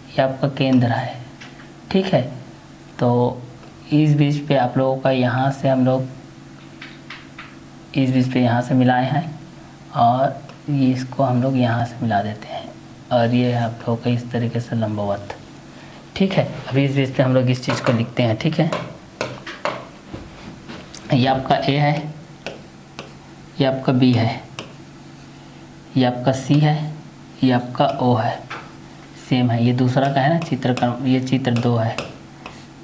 [SPEAKER 1] ये आपका केंद्र है, ठीक है। तो इस बीच पे आप लोगों का यहाँ से हम लोग इस बीच पे यहाँ से मिलाए हैं, और ये इसको हम लोग यहाँ से मिला देते हैं, और ये आप लोगों का इस तरीके से लंबवत, ठीक है। अभी इस बेस पे हम लोग इस चीज़ को लिखते हैं, ठीक है। ये आपका ए है, ये आपका बी है, ये आपका सी है, ये आपका ओ है, सेम है। ये दूसरा का है ना ये चित्र 2 है,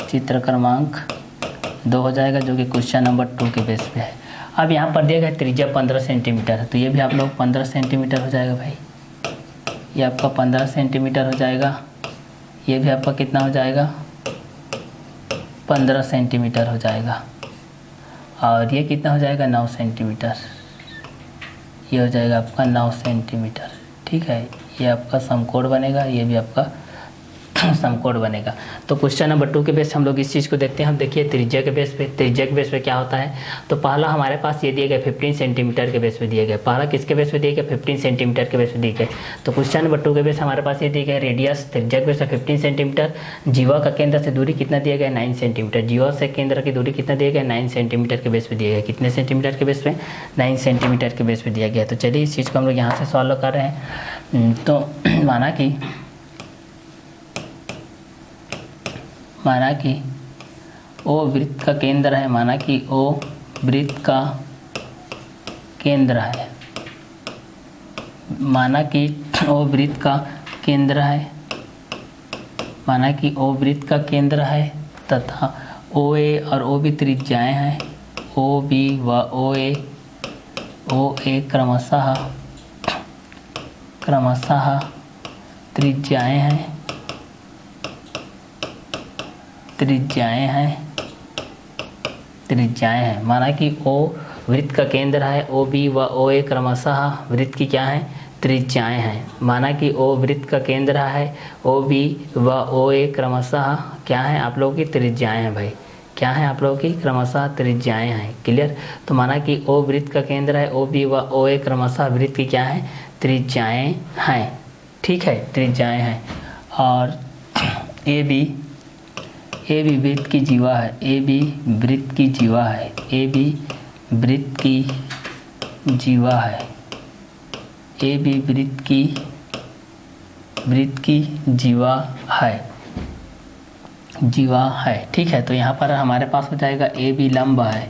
[SPEAKER 1] चित्र क्रमांक 2 हो जाएगा, जो कि क्वेश्चन नंबर 2 के बेस पे है। अब यहाँ पर दिया गया त्रिज्या 15 सेंटीमीटर है, तो ये भी आप लोग 15 सेंटीमीटर हो जाएगा भाई। ये आपका 15 सेंटीमीटर हो जाएगा, ये भी आपका कितना हो जाएगा 15 सेंटीमीटर हो जाएगा, और ये कितना हो जाएगा 9 सेंटीमीटर, ये हो जाएगा आपका 9 सेंटीमीटर, ठीक है। ये आपका समकोण बनेगा, ये भी आपका समकोण बनेगा। तो क्वेश्चन नंबर 2 के बेस पे हम लोग इस चीज़ को देखते हैं। हम देखिए त्रिज्या के बेस पे क्या होता है। तो पहला हमारे पास ये दिए गए 15 सेंटीमीटर के बेस पे दिए गए। पहला किसके बेस पे दिए गए 15 सेंटीमीटर के बेस पे दिए गए। तो क्वेश्चन नंबर 2 के बेस हमारे पास ये दिए गए रेडियस त्रिज्या के बेस पे 15 सेंटीमीटर, जीवा का केंद्र से दूरी कितना दिया गया 9 सेंटीमीटर, जीवा से केंद्र की दूरी कितना दिया गया 9 सेंटीमीटर के बेस पे दिया गया। कितने सेंटीमीटर के बेस पे 9 सेंटीमीटर के बेस पे दिया गया। तो चलिए इस चीज़ को हम लोग यहाँ से सॉल्व कर रहे हैं। तो माना कि ओ वृत्त का केंद्र है, माना कि ओ वृत्त का केंद्र है, माना कि ओ वृत्त का केंद्र है, माना कि ओ वृत्त का केंद्र है तथा ओ ए और ओ बी त्रिज्याएं हैं। ओ बी व ओ ए क्रमशः त्रिज्याएं हैं, त्रिज्याएं हैं। माना कि ओ वृत्त का केंद्र है, ओ बी व ओ ए क्रमशः वृत्त की क्या है त्रिज्याएं हैं। माना कि ओ वृत्त का केंद्र है, ओ बी व ओ ए क्रमशः क्या है आप लोगों की त्रिज्याएं हैं भाई, क्या है आप लोगों की क्रमशः त्रिज्याएं हैं। क्लियर। तो माना कि ओ वृत्त का केंद्र है, ओ बी व ओ ए क्रमशः वृत्त की क्या है त्रिज्याएं हैं, ठीक है, त्रिज्याएं हैं। और ए बी वृत्त की जीवा है, ए बी वृत्त की जीवा है, ए बी वृत्त की जीवा है, ए बी वृत्त की जीवा है, ठीक है। तो यहाँ पर हमारे पास हो जाएगा ए बी लंब है,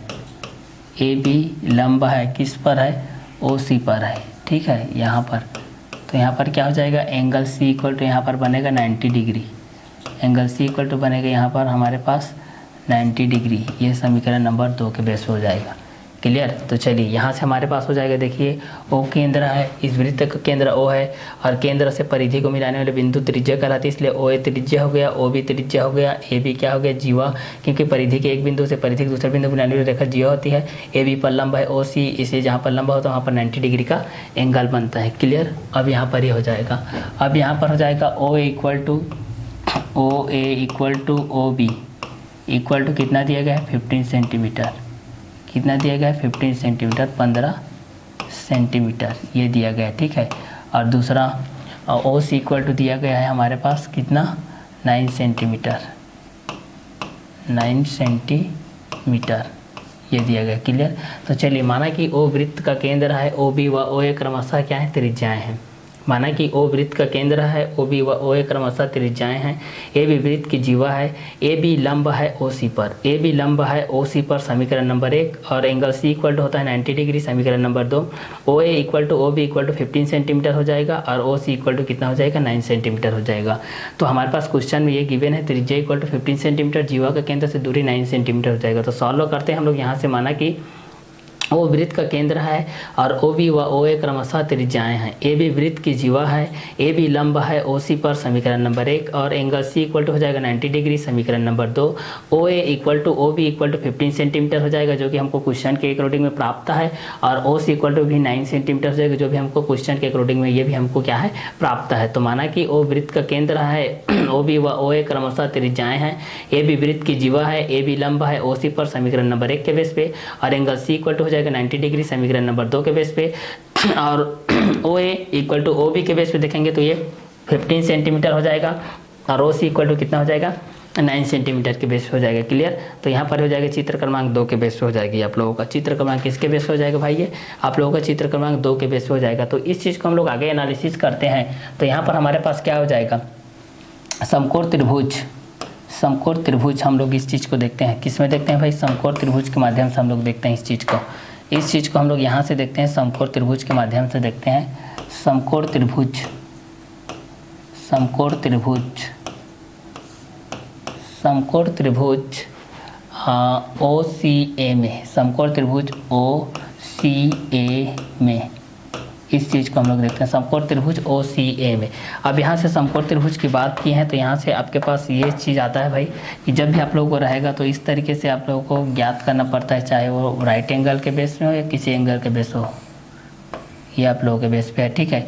[SPEAKER 1] ए बी लंब है किस पर है ओ सी पर है, ठीक है। यहाँ पर तो यहाँ पर क्या हो जाएगा एंगल सी इक्वल टू यहाँ पर बनेगा 90 degree, angle C equal to बनेगा यहाँ पर हमारे पास 90 डिग्री। ये समीकरण नंबर 2 के बेस पे हो जाएगा। क्लियर। तो चलिए यहाँ से हमारे पास हो जाएगा, देखिए ओ केंद्र है, इस वृत्त का केंद्र ओ है और केंद्र से परिधि को मिलाने वाले बिंदु त्रिज्या कहलाती है, इसलिए ओ ए त्रिज्या हो गया, ओ बी त्रिज्या हो गया, ए बी क्या हो गया जीवा, क्योंकि परिधि के एक बिंदु से परिधि के दूसरे बिंदु को मिलाने वाली रेखा जीवा होती है। ए बी पर लंब है ओ सी, इसे जहाँ पर लंबा होता है वहाँ पर 90 डिग्री का एंगल बनता है। क्लियर। अब यहाँ पर ये हो जाएगा, अब यहाँ पर हो जाएगा O A equal to O B equal to कितना दिया गया है 15 सेंटीमीटर, कितना दिया गया है 15 सेंटीमीटर, 15 सेंटीमीटर ये दिया गया है, ठीक है। और दूसरा ओ सी इक्वल टू दिया गया है हमारे पास कितना 9 सेंटीमीटर, 9 सेंटीमीटर ये दिया गया। क्लियर। तो चलिए माना कि ओ वृत्त का केंद्र है, ओ बी व ओ ए क्रमशः क्या है त्रिज्याएं हैं। माना कि ओ वृत्त का केंद्र है, ओ बी व ओ ए क्रमशः त्रिज्याएं हैं। ए बी वृत्त की जीवा है, ए बी लंब है ओ सी पर, ए बी लंब है ओ सी पर समीकरण नंबर 1, और एंगल सी इक्वल टू होता है 90 डिग्री समीकरण number 2। O A equal to O B equal to 15 centimetre हो जाएगा और ओ सी इक्वल टू कितना हो जाएगा 9 सेंटीमीटर हो जाएगा। तो हमारे पास क्वेश्चन में ये गिवन है त्रिज्या इक्वल टू 15 सेंटीमीटर, जीवा का केंद्र से दूरी 9 सेंटीमीटर हो जाएगा। तो सॉल्व करते हैं हम लोग यहाँ से। माना कि ओ वृत्त का केंद्र है और ओ बी व ओ ए क्रमशः त्रिज्याएं हैं, ए बी वृत्त की जीवा है, ए बी लंब है ओ सी पर समीकरण नंबर 1, और एंगल सी इक्वल टू हो जाएगा 90 डिग्री समीकरण number 2। O A equal to O B equal to 15 centimetre हो जाएगा जो कि हमको क्वेश्चन के अकॉर्डिंग में प्राप्त है, और ओ सी इक्वल टू भी 9 सेंटीमीटर हो जाएगा जो भी हमको क्वेश्चन के अकॉर्डिंग में ये भी हमको क्या है प्राप्त है। तो माना कि ओ वृत्त का केंद्र है, ओ बी व ओ ए क्रमशः त्रिज्याएं हैं, ए बी वृत्त की जीवा है, ए बी लंब है ओ सी पर समीकरण नंबर 1 के बेस पे, और एंगल सी इक्वल टू हो जाएगा 90 डिग्री समीकरण नंबर 2 के बेस पे, और ओ A equal to O B के बेस पे देखेंगे तो ये 15 सेंटीमीटर हो जाएगा, और ओ सी इक्वल टू कितना हो जाएगा 9 सेंटीमीटर के बेस पे हो जाएगा। क्लियर। तो यहाँ पर हो जाएगा चित्र क्रमांक 2 के बेस पे हो जाएगी आप लोगों का। चित्र क्रमांक किसके बेस पे हो जाएगा भाई, ये आप लोगों का चित्र क्रमांक 2 के बेस पे हो जाएगा। तो इस चीज़ को हम लोग आगे एनालिसिस करते हैं। तो यहाँ पर हमारे पास क्या हो जाएगा, समकोण त्रिभुज, समकोण त्रिभुज हम लोग इस चीज़ को देखते हैं, किस में देखते हैं भाई? समकोण त्रिभुज के माध्यम से हम लोग देखते हैं इस चीज़ को। इस चीज़ को हम लोग यहाँ से देखते हैं, समकोण त्रिभुज के माध्यम से देखते हैं। समकोण त्रिभुज, समकोण त्रिभुज, समकोण त्रिभुज OCA में, समकोण त्रिभुज OCA में इस चीज़ को हम लोग देखते हैं, समकोण त्रिभुज OCA में। अब यहाँ से समकोण त्रिभुज की बात की है तो यहाँ से आपके पास ये चीज़ आता है भाई कि जब भी आप लोगों को रहेगा तो इस तरीके से आप लोगों को ज्ञात करना पड़ता है, चाहे वो राइट एंगल के बेस में हो या किसी एंगल के बेस हो, ये आप लोगों के बेस पे है, ठीक है।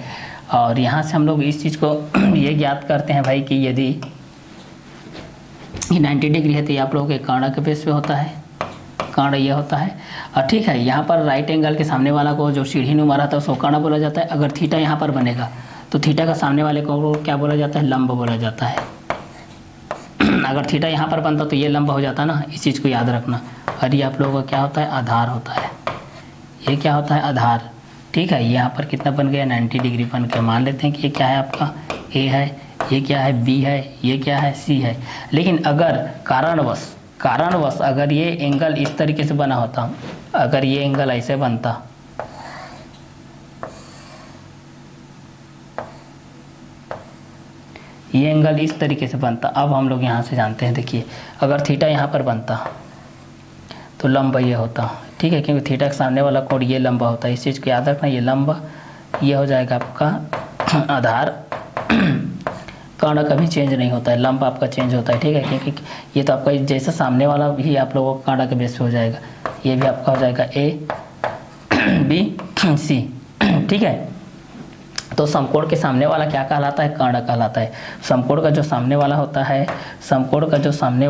[SPEAKER 1] और यहाँ से हम लोग इस चीज़ को ये ज्ञात करते हैं भाई कि यदि ये 90 डिग्री है तो ये आप लोगों के कर्ण के बेस पे होता है, कर्ण ये होता है। और ठीक है, यहाँ पर राइट एंगल के सामने वाला को जो सीढ़ी नुमा रहता है उसको कर्ण बोला जाता है। अगर थीटा यहाँ पर बनेगा तो थीटा का सामने वाले को क्या बोला जाता है? लंब बोला जाता है। अगर थीटा यहाँ पर बनता तो ये लंब हो जाता ना, इस चीज़ को याद रखना। और ये आप लोगों का क्या होता है? आधार होता है। ये क्या होता है? आधार, ठीक है। यहाँ पर कितना बन गया? 90 डिग्री बन गया। मान लेते हैं कि ये क्या है आपका? ए है, ये क्या है? बी है, ये क्या है? सी है। लेकिन अगर कारणवश अगर ये एंगल इस तरीके से बना होता, अगर ये एंगल ऐसे बनता, ये एंगल इस तरीके से बनता, अब हम लोग यहाँ से जानते हैं, देखिए अगर थीटा यहाँ पर बनता तो लंब ये होता, ठीक है, क्योंकि थीटा के सामने वाला कोण ये लंबा होता है। इस चीज़ को याद रखना, ये लंबा, ये हो जाएगा आपका आधार। कर्ण कभी चेंज नहीं होता है, लंब आपका चेंज होता है, ठीक है, क्योंकि ये तो आपका जैसा सामने वाला भी आप लोगों का कर्ण के बेस पे हो जाएगा, ये भी आपका हो जाएगा ABC, ठीक है। तो समकोण के सामने वाला क्या कहलाता है? कर्ण कहलाता है। समकोण का जो सामने वाला होता है, समकोण का जो सामने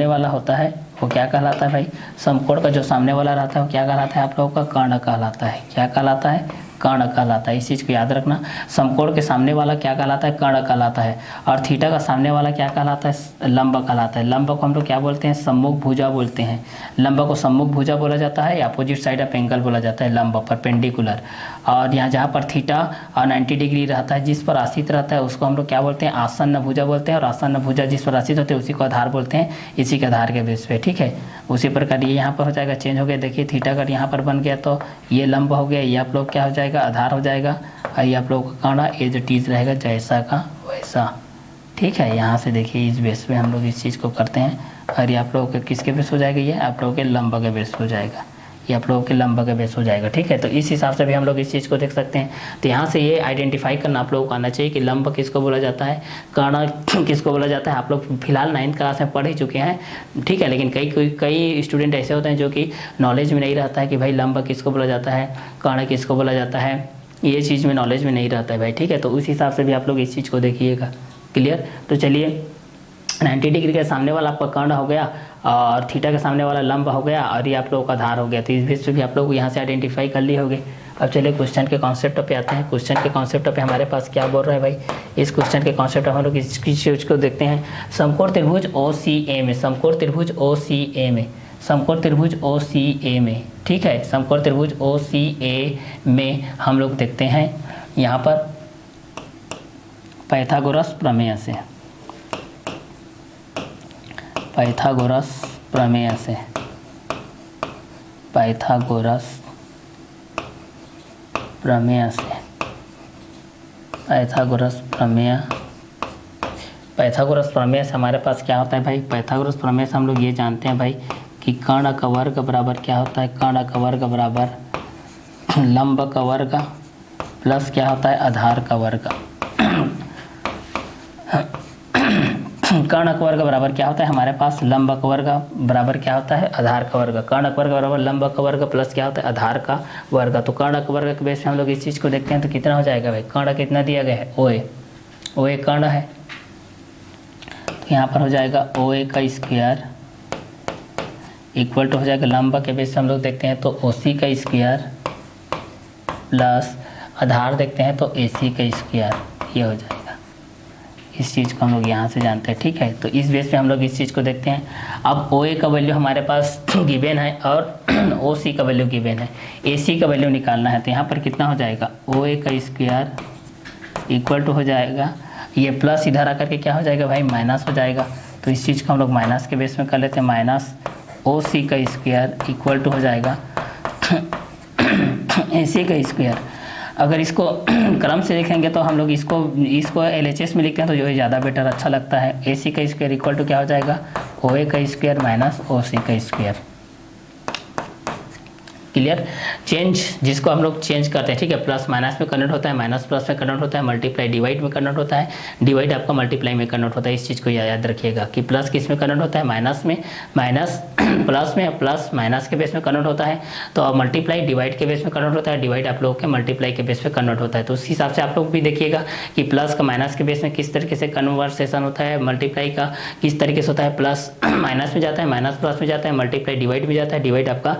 [SPEAKER 1] वाला होता है वो क्या कहलाता है भाई? समकोण का जो सामने वाला रहता है वो क्या कहलाता है आप लोगों का? कर्ण कहलाता है। क्या कहलाता है? कर्ण कहलाता है। इस चीज़ को याद रखना, समकोण के सामने वाला क्या कहलाता है? कर्ण कहलाता है। और थीटा का सामने वाला क्या कहलाता है? लंब कहलाता है। लंब को हम लोग क्या बोलते हैं? सम्मुख भुजा बोलते हैं। लंब को सम्मुख भुजा बोला जाता है, अपोजिट साइड ऑफ एंगल बोला जाता है, लंब परपेंडिकुलर। और यहाँ जहाँ पर थीटा और 90 डिग्री रहता है, जिस पर आश्रित रहता है उसको हम लोग क्या बोलते हैं? आसन्न भुजा बोलते हैं। और आसन्न भुजा जिस पर आश्रित होते हैं उसी को आधार बोलते हैं, इसी के आधार के बेस पे, ठीक है। उसी प्रकार ये यहाँ पर हो जाएगा, चेंज हो गया, देखिए थीटा अगर यहाँ पर बन गया तो ये लंब हो गया, ये आप लोग क्या हो जाएगा? आधार हो जाएगा। और ये आप लोगों का कर्ण एज इट इज रहेगा, जैसा का वैसा, ठीक है। यहाँ से देखिए इस बेस पे हम लोग इस चीज़ को करते हैं। और ये आप लोगों के किसके बेस हो जाएगा? ये आप लोगों के लंब के बेस हो जाएगा, ये आप लोगों के लंब के बेस हो जाएगा, ठीक है। तो इस हिसाब से भी हम लोग इस चीज़ को देख सकते हैं। तो यहाँ से ये आइडेंटिफाई करना आप लोगों को आना चाहिए कि लंब किसको बोला जाता है, कर्ण किसको बोला जाता है। आप लोग फिलहाल 9th क्लास में पढ़ ही चुके हैं, ठीक है। लेकिन कई स्टूडेंट ऐसे होते हैं जो कि नॉलेज में नहीं रहता है कि भाई लंब किसको बोला जाता है, कर्ण किसको बोला जाता है, ये चीज़ में नॉलेज में नहीं रहता है भाई, ठीक है। तो उस हिसाब से भी आप लोग इस चीज़ को देखिएगा, क्लियर। तो चलिए 90 डिग्री के सामने वाला आपका कर्ण हो गया और थीटा के सामने वाला लंब हो गया और ये आप लोगों का आधार हो गया। तो इस बेस पे भी आप लोग यहाँ से आइडेंटिफाई कर लिए होंगे। अब चलिए क्वेश्चन के कॉन्सेप्ट पे आते हैं। क्वेश्चन के कॉन्सेप्ट पे हमारे पास क्या बोल रहा है भाई? इस क्वेश्चन के कॉन्सेप्ट हम लोग इस चीज़ को देखते हैं। समकोण त्रिभुज OCA में, समकोण त्रिभुज OCA में, समकोण त्रिभुज OCA में, ठीक है। समकोण त्रिभुज OCA में हम लोग देखते हैं यहाँ पर पाइथागोरस प्रमेय से, पाइथागोरस प्रमेय से, पाइथागोरस प्रमेय से, पाइथागोरस प्रमेय, पाइथागोरस प्रमेय से हमारे पास क्या होता है भाई? पाइथागोरस प्रमेय से हम लोग ये जानते हैं भाई कि कर्ण का वर्ग बराबर क्या होता है? कर्ण का वर्ग बराबर लंब का वर्ग प्लस क्या होता है? आधार का वर्ग। कर्ण का वर्ग बराबर क्या होता है हमारे पास? लंब का वर्ग बराबर क्या होता है? आधार का वर्ग। कर्ण का वर्ग बराबर लंब का वर्ग प्लस क्या होता है? आधार का वर्ग। तो कर्ण का वर्ग के बेस पे हम लोग इस चीज़ को देखते हैं तो कितना हो जाएगा भाई? कर्ण कितना दिया गया है? OA कर्ण है, तो यहाँ पर हो जाएगा OA का स्क्वायर इक्वल टू हो जाएगा लंब के बेस पे हम लोग देखते हैं तो OC का स्क्वायर प्लस आधार देखते हैं तो AC का स्क्वायर, ये हो जाएगा। इस चीज़ को हम लोग यहाँ से जानते हैं, ठीक है। तो इस बेस पे हम लोग इस चीज़ को देखते हैं। अब OA का वैल्यू हमारे पास गिवन है और OC का वैल्यू गिवन है, AC का वैल्यू निकालना है। तो यहाँ पर कितना हो जाएगा? OA का स्क्वायर इक्वल टू हो जाएगा, ये प्लस इधर आकर के क्या हो जाएगा भाई, माइनस हो जाएगा। तो इस चीज़ को हम लोग माइनस के बेस में कर लेते हैं, माइनस ओ सी का स्क्वायर इक्वल टू हो जाएगा ए सी का स्क्वायर। अगर इसको क्रम से देखेंगे तो हम लोग इसको LHS में लिखते हैं तो जो है ज़्यादा बेटर अच्छा लगता है। ए सी का स्क्वायर इक्वल टू क्या हो जाएगा, ओ ए का स्क्वायर माइनस ओ सी का स्क्वायर। क्लियर। चेंज जिसको हम लोग चेंज करते हैं, ठीक है, प्लस माइनस में कन्वर्ट होता है, माइनस प्लस में कन्वर्ट होता है, मल्टीप्लाई डिवाइड में कन्वर्ट होता है, डिवाइड आपका मल्टीप्लाई में कन्वर्ट होता है। इस चीज़ को याद रखिएगा कि प्लस किस में कन्वर्ट होता है, माइनस में, माइनस प्लस में, प्लस माइनस के बेस में कन्वर्ट होता है। तो अब मल्टीप्लाई डिवाइड के बेस में कन्वर्ट होता है, डिवाइड आप लोगों के मल्टीप्लाई के बेस में कन्वर्ट होता है। तो उस हिसाब से आप लोग भी देखिएगा कि प्लस का माइनस के बेस में किस तरीके से कन्वर्सेशन होता है, मल्टीप्लाई का किस तरीके से होता है, प्लस माइनस में जाता है, माइनस प्लस में जाता है, मल्टीप्लाई डिवाइड में जाता है, डिवाइड आपका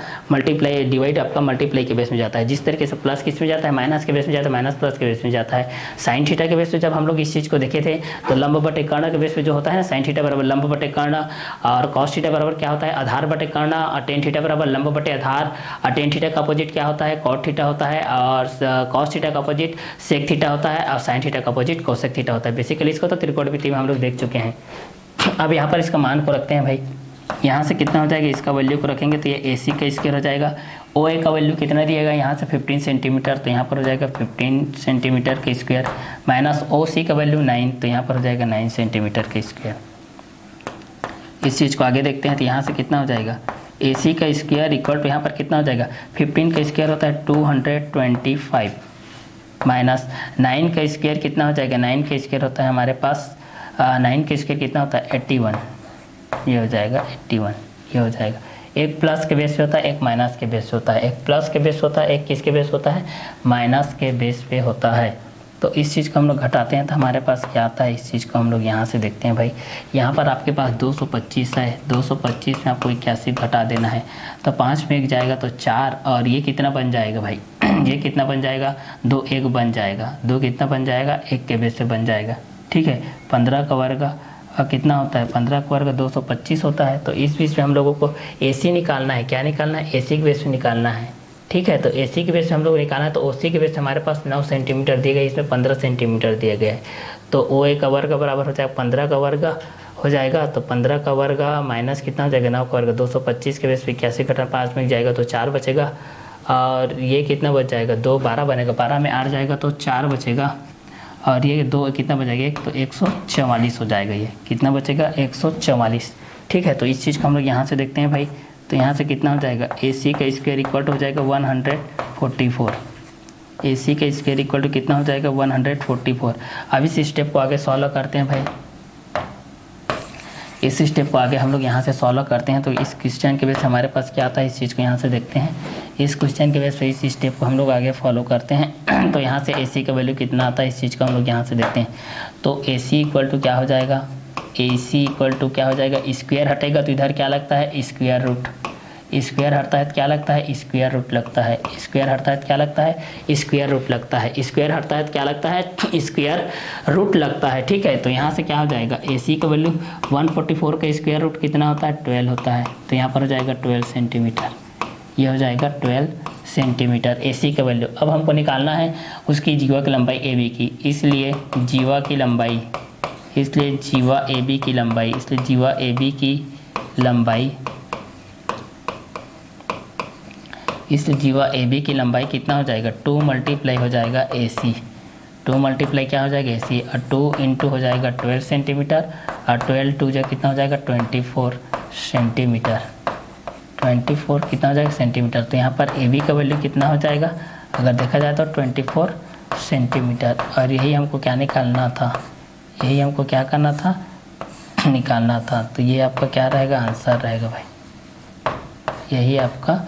[SPEAKER 1] मल्टीप्लाई के बेस में जाता है। जिस तरीके से प्लस किस में जाता है, माइनस के बेस में जाता है, माइनस प्लस के बेस में जाता है। साइन थीटा के बेस पे जब हम लोग इस चीज़ को देखे थे तो लंब बटे कर्ण के बेस पे जो होता है ना, साइन थीटा बराबर लंब बटे कर्ण, और कॉस थीटा बराबर क्या होता है, आधार बटे कर्ण, और टेन थीटा बराबर लंब बटे आधार, और टेन थीटा का अपोजिट क्या होता है, कॉट थीटा होता है, और कॉस थीटा का अपोजिट सेक थीटा होता है, और साइन थीटा का अपोजिट कोसेक थीटा होता है। बेसिकली इसको तो त्रिकोणमिति में हम लोग देख चुके हैं। अब यहाँ पर इसका मान को रखते हैं भाई, यहाँ से कितना हो जाएगा, इसका वैल्यू को रखेंगे तो ये ए सी का स्क्वायर हो जाएगा। ओ ए का वैल्यू कितना दिएगा, यहाँ से 15 सेंटीमीटर, तो यहाँ पर हो जाएगा 15 सेंटीमीटर का स्क्वायर, माइनस ओ सी का वैल्यू 9, तो यहाँ पर हो जाएगा 9 सेंटीमीटर का स्क्वायर। इस चीज़ को आगे देखते हैं तो यहाँ से कितना हो जाएगा, ए सी का स्क्वायर इक्वल टू यहाँ पर कितना हो जाएगा, 15 का स्क्वायर होता है 225, माइनस 9 का स्क्वायर कितना हो जाएगा, 9 का स्क्वायर होता है हमारे पास 9 का स्क्वायर कितना होता है 81, ये हो जाएगा 81, ये हो जाएगा। एक प्लस के बेस पे होता है, एक माइनस के बेस पे होता है, एक प्लस के बेस होता है, एक किसके बेस होता है, माइनस के बेस पे होता है। तो इस चीज़ को हम लोग घटाते हैं तो हमारे पास क्या आता है, इस चीज़ को हम लोग यहाँ से देखते हैं भाई। यहाँ पर आपके पास 225 है, 225 में आपको 81 घटा देना है, तो 5 में 1 जाएगा तो 4, और ये कितना बन जाएगा भाई ये कितना बन जाएगा, 2 1 बन जाएगा, 2 कितना बन जाएगा, 1 के बेस पे बन जाएगा, ठीक है। 15 का वर्ग कितना होता है, 15 का वर्ग 225 होता है। तो इस बीच में हम लोगों को AC निकालना है, क्या निकालना है, AC के बेस पे निकालना है, ठीक है। तो AC के बेस पे हम लोग निकालना है, तो OC के बेस पे हमारे पास 9 सेंटीमीटर दिए गए, इसमें 15 सेंटीमीटर दिया गया है। तो OA का वर्ग बराबर हो जाएगा 15 का वर्ग हो जाएगा, तो 15 का वर्ग माइनस कितना हो जाएगा, 9 का वर्ग, 225 के बेस पे 81 घटा 5 में जाएगा तो 4 बचेगा, और ये कितना बच जाएगा, 2 12 बनेगा, 12 में 8 जाएगा तो 4 बचेगा, और ये 2 कितना बचेगा, एक तो 144 हो जाएगा, ये कितना बचेगा 144, ठीक है। तो इस चीज़ को हम लोग यहाँ से देखते हैं भाई, तो यहाँ से कितना हो जाएगा, AC का स्क्वायर इक्वल टू हो जाएगा 144, AC का स्क्वायर इक्वल टू कितना हो जाएगा 144। अब इस स्टेप को आगे सॉल्व करते हैं भाई, इस स्टेप को आगे हम लोग यहाँ से सॉल्व करते हैं। तो इस क्वेश्चन के बेस हमारे पास क्या आता है, इस चीज़ को यहाँ से देखते हैं। इस क्वेश्चन के बेस पे इस स्टेप को हम लोग आगे फॉलो करते हैं। तो यहाँ से AC का वैल्यू कितना आता है, इस चीज़ को हम लोग यहाँ से देखते हैं। तो AC इक्वल टू क्या हो जाएगा, AC इक्वल टू क्या हो जाएगा, स्क्वायर हटेगा तो इधर क्या लगता है, स्क्वायर रूट, स्क्वायर हटता है तो क्या लगता है, स्क्वायर रूट लगता है, स्क्वायर हटता है तो क्या लगता है, स्क्वायर रूट लगता है, स्क्वायर हटता है तो क्या लगता है, स्क्वायर रूट लगता है, ठीक है। तो यहाँ से क्या हो जाएगा, AC का वैल्यू 144 का स्क्वायर रूट कितना होता है, 12 होता है, तो यहाँ पर हो जाएगा 12 सेंटीमीटर, ये हो जाएगा 12 सेंटीमीटर AC का वैल्यू। अब हमको निकालना है उसकी जीवा की लंबाई AB की, इसलिए जीवा की लंबाई, इसलिए जीवा AB की लंबाई, इसलिए जीवा AB की लंबाई, इसलिए जीवा AB की लंबाई कितना हो जाएगा, 2 मल्टीप्लाई हो जाएगा AC, 2 मल्टीप्लाई क्या हो जाएगा AC, और 2 इंटू हो जाएगा 12 सेंटीमीटर, और 12 2 जो कितना हो जाएगा 24 सेंटीमीटर, 24 कितना हो जाएगा सेंटीमीटर। तो यहाँ पर AB का वैल्यू कितना हो जाएगा, अगर देखा जाए तो 24 सेंटीमीटर, और यही हमको क्या निकालना था, यही हमको क्या करना था, निकालना था। तो ये आपका क्या रहेगा, आंसर रहेगा भाई, यही आपका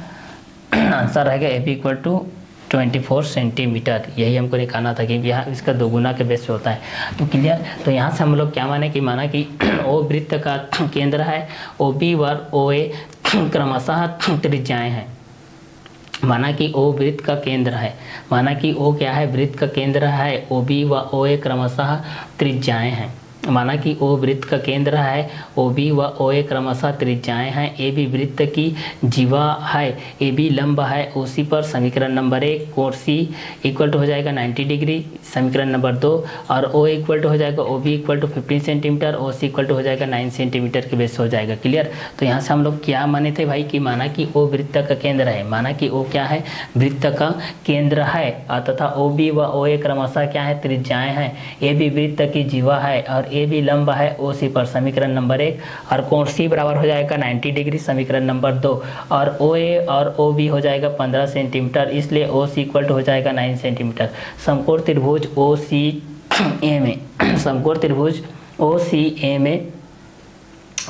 [SPEAKER 1] आंसर रहेगा, AB इक्वल टू 24 सेंटीमीटर, यही हमको निकालना था कि यहाँ इसका दोगुना के बेस पे होता है। तो क्लियर। तो यहाँ से हम लोग क्या माने कि माना कि O वृत्त का केंद्र है, OB व OA क्रमशः त्रिज्याएं हैं, माना कि O वृत्त का केंद्र है, माना कि O क्या है, वृत्त का केंद्र है, OB व OA क्रमशः त्रिज्याएं हैं, माना कि ओ वृत्त का केंद्र है, ओ बी व ओ ए क्रमशः त्रिज्याएं हैं, ए बी वृत्त की जीवा है, ए बी लंब है, ओ सी पर समीकरण नंबर 1 कोण सी इक्वल टू हो जाएगा 90 डिग्री, समीकरण नंबर 2, और ओ इक्वल टू हो जाएगा O B equal to 15 centimetre, O C equal to हो जाएगा 9 सेंटीमीटर के बेस हो जाएगा। क्लियर। तो यहाँ से हम लोग क्या माने थे भाई कि माना कि ओ वृत्त का केंद्र है, माना कि ओ क्या है, वृत्त का केंद्र है, तथा ओ बी व ओ ए क्रमशः क्या है, त्रिज्याएं हैं, ए बी वृत्त की जीवा है और ए बी लंब है ओ सी पर, समीकरण नंबर 1, और कोण सी बराबर हो जाएगा 90 डिग्री, समीकरण नंबर 2, और ओ ए और ओ बी हो जाएगा 15 सेंटीमीटर, इसलिए ओ सी इक्वल टू हो जाएगा 9 सेंटीमीटर। समकोण त्रिभुज ओ सी ए में समकोण त्रिभुज ओ सी ए में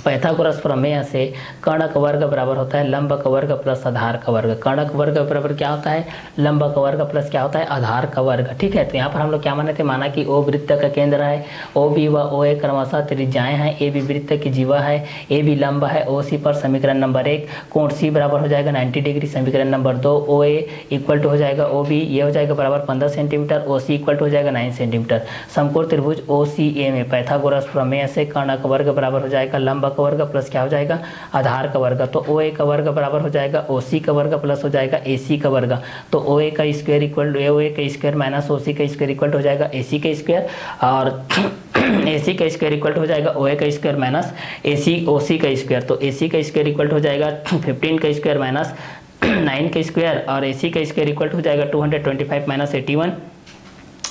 [SPEAKER 1] पाइथागोरस प्रमेय से कर्ण का वर्ग बराबर होता है लंब का वर्ग प्लस आधार का वर्ग। कर्ण का वर्ग बराबर क्या होता है, लंब का वर्ग प्लस क्या होता है, आधार का वर्ग। ठीक है। तो यहाँ पर हम लोग क्या माने थे, माना कि ओ वृत्त का केंद्र है, ओ बी व ओ ए क्रमशः त्रिज्याएं हैं, ए बी वृत्त की जीवा है, ए बी लंब है ओ सी पर, समीकरण नंबर 1, कोण सी बराबर हो जाएगा 90 डिग्री, समीकरण number 2, O A equal to हो जाएगा ओ बी, ये हो जाएगा बराबर 15 centimetre, O C equal to हो जाएगा 9 सेंटीमीटर। समकोण त्रिभुज ओ सी ए में पाइथागोरस प्रमेय से कर्ण का वर्ग बराबर हो जाएगा लंब का वर्ग प्लस क्या हो जाएगा, आधार का वर्ग। तो ओ ए का वर्ग बराबर हो जाएगा ओ सी का वर्ग प्लस हो जाएगा ए सी का वर्ग। तो ओ ए का square equal to O A का स्क्वायर माइनस ओ सी का स्क्वायर इक्वल टू हो जाएगा ए सी का स्क्वायर, और ए सी का स्क्वायर इक्वल टू हो जाएगा ओ ए का स्क्वायर माइनस ए सी ओ सी का स्क्वायर। तो ए सी का स्क्वायर इक्वल टू हो जाएगा 15 का स्क्वायर माइनस 9 का स्क्वायर, और ए सी का स्क्वायर इक्वल टू हो जाएगा 225 माइनस 81,